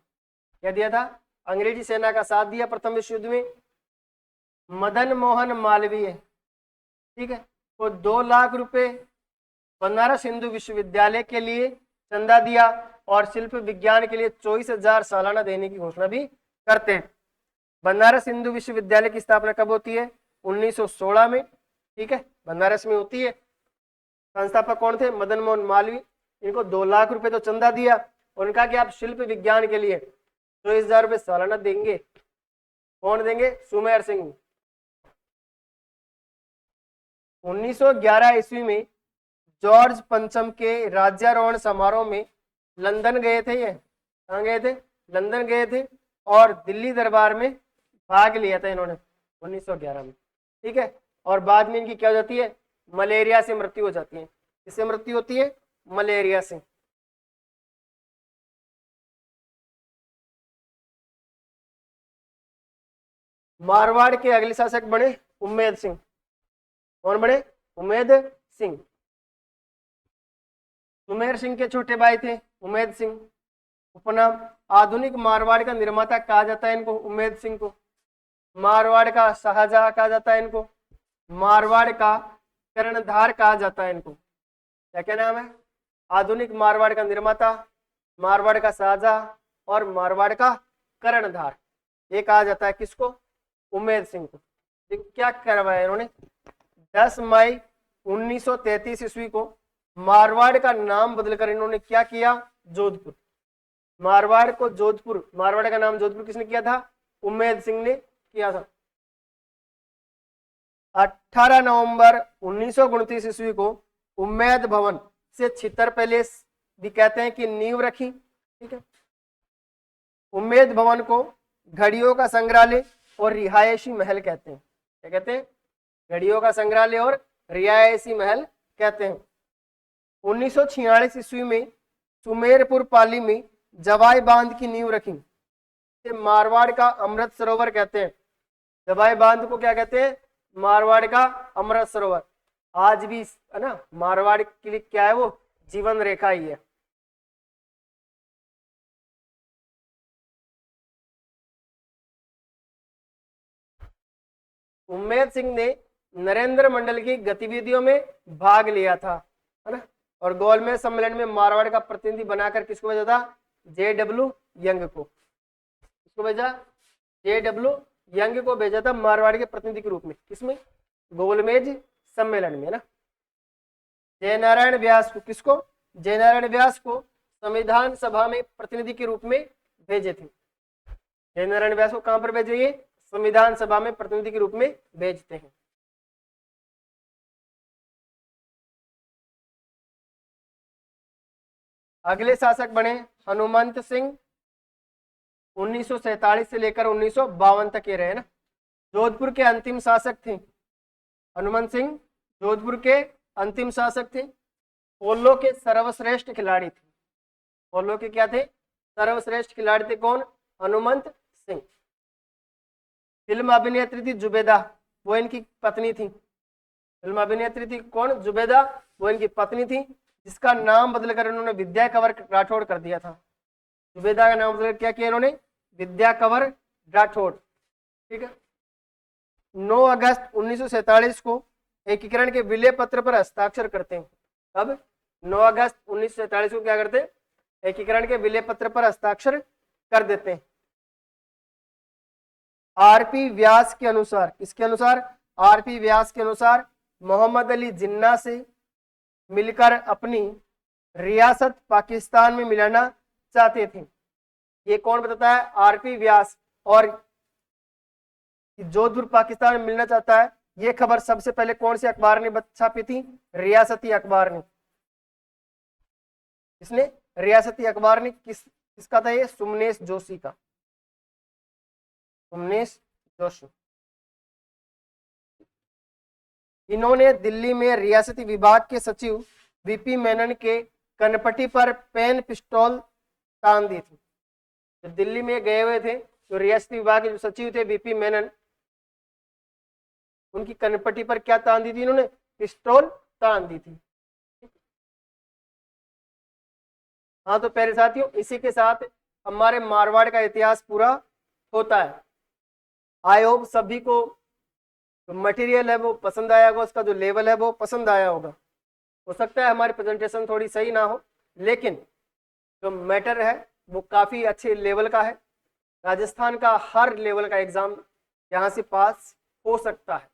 A: क्या दिया था? अंग्रेजी सेना का साथ दिया प्रथम विश्व युद्ध में। मदन मोहन मालवीय, ठीक है, तो 2 लाख रुपए बनारस हिंदू विश्वविद्यालय के लिए चंदा दिया और शिल्प विज्ञान के लिए 24,000 सालाना देने की घोषणा भी करते हैं। बनारस हिंदू विश्वविद्यालय की स्थापना कब होती है? 1916 में, ठीक है, बनारस में होती है। संस्थापक कौन थे? मदन मोहन मालवीय। इनको 2 लाख रुपए तो चंदा दिया और उनका कि आप शिल्प विज्ञान के लिए 24,000 रुपए सालाना देंगे। कौन देंगे? सुमेर सिंह। 1911 ईस्वी में जॉर्ज पंचम के राज्यारोहण समारोह में लंदन गए थे। ये कहाँ गए थे? लंदन गए थे और दिल्ली दरबार में भाग लिया था इन्होंने 1911 में, ठीक है। और बाद में इनकी क्या हो जाती है? मलेरिया से मृत्यु हो जाती है। किससे मृत्यु होती है? मलेरिया से। मारवाड़ के अगले शासक बने उम्मेद सिंह। कौन बने? उम्मेद सिंह। सुमेर सिंह के छोटे भाई थे उम्मेद सिंह। उपनाम, आधुनिक मारवाड़ का निर्माता कहा जाता है इनको, उम्मेद सिंह को। मारवाड़ का शाहजहां कहा जाता है इनको। मारवाड़ का कर्णधार कहा जाता है इनको। क्या क्या नाम है? आधुनिक मारवाड़ का निर्माता, मारवाड़ का शाहजहां और मारवाड़ का कर्णधार। ये कहा जाता है किसको? उम्मेद सिंह को। क्या करवाया इन्होंने? 10 मई 1933 ईस्वी को मारवाड़ का नाम बदलकर इन्होंने क्या किया? जोधपुर। मारवाड़ को जोधपुर, मारवाड़ का नाम जोधपुर किसने किया था? उम्मेद सिंह ने किया था। 18 नवंबर 1929 ईस्वी को उम्मेद भवन से छितर पैलेस भी कहते हैं कि नींव रखी। ठीक है। उम्मेद भवन को घड़ियों का संग्रहालय और रिहायशी महल कहते हैं। क्या कहते हैं? घड़ियों का संग्रहालय और रिहायशी महल कहते हैं। 1946 ईस्वी में सुमेरपुर पाली में जवाई बांध की नींव रखी। मारवाड़ का अमृत सरोवर कहते हैं। जवाई बांध को क्या कहते हैं? मारवाड़ का अमृत सरोवर। आज भी है ना, मारवाड़ के लिए क्या है? वो जीवन रेखा ही है। उम्मेद सिंह ने नरेंद्र मंडल की गतिविधियों में भाग लिया था, है ना, और गोलमेज सम्मेलन में मारवाड़ का प्रतिनिधि बनाकर किसको भेजा था? JW यंग को। किसको भेजा? JW यंग को भेजा था मारवाड़ के प्रतिनिधि के रूप में। किसमें? गोलमेज सम्मेलन में, ना। जयनारायण व्यास को, किसको? जयनारायण व्यास को संविधान सभा में प्रतिनिधि के रूप में भेजे थे। जयनारायण व्यास को कहां पर भेजे? ये संविधान सभा में प्रतिनिधि के रूप में भेजते हैं। अगले शासक बने हनुमंत सिंह। 1947 से लेकर 1952 तक ये रहे ना। जोधपुर के अंतिम शासक थे हनुमंत सिंह। जोधपुर के अंतिम शासक थे। पोलो के सर्वश्रेष्ठ खिलाड़ी थे। पोलो के क्या थे? सर्वश्रेष्ठ खिलाड़ी थे। कौन? हनुमंत सिंह। फिल्म अभिनेत्री थी जुबेदा, वो इनकी पत्नी थी। फिल्म अभिनेत्री थी कौन? जुबेदा, वो इनकी पत्नी थी, जिसका नाम बदलकर इन्होंने विद्या कंवर राठौड़ कर दिया था। जुबेदा का नाम बदलकर क्या किया इन्होंने? विद्या कंवर राठौड़। ठीक है। 9 अगस्त 1947 को एकीकरण के विलय पत्र पर हस्ताक्षर करते हैं। अब 9 अगस्त 1947 को क्या करते हैं? एकीकरण के विलय पत्र पर हस्ताक्षर कर देते हैं। RP व्यास के अनुसार, किसके अनुसार? RP व्यास के अनुसार मोहम्मद अली जिन्ना से मिलकर अपनी रियासत पाकिस्तान में मिलाना चाहते थे। ये कौन बताता है? RP व्यास। और जोधपुर पाकिस्तान में मिलना चाहता है, ये खबर सबसे पहले कौन से अखबार ने छापी थी? रियासती अखबार ने। इसने रियासती अखबार ने किसका था? ये सुमनेश जोशी का। सुमनेश जोशी। इन्होंने दिल्ली में रियासती विभाग के सचिव VP मेनन के कनपटी पर पेन पिस्टल तान दी थी। जब दिल्ली में गए हुए थे तो रियासती विभाग के जो सचिव थे VP मेनन, उनकी कनपटी पर क्या तान दी थी इन्होंने? पिस्टल तान दी थी। हाँ तो प्यारे साथियों, इसी के साथ हमारे मारवाड़ का इतिहास पूरा होता है। आई होप सभी को जो मटेरियल है वो पसंद आया होगा, उसका जो लेवल है वो पसंद आया होगा। हो सकता है हमारी प्रेजेंटेशन थोड़ी सही ना हो, लेकिन जो मैटर है वो काफ़ी अच्छे लेवल का है। राजस्थान का हर लेवल का एग्जाम यहाँ से पास हो सकता है।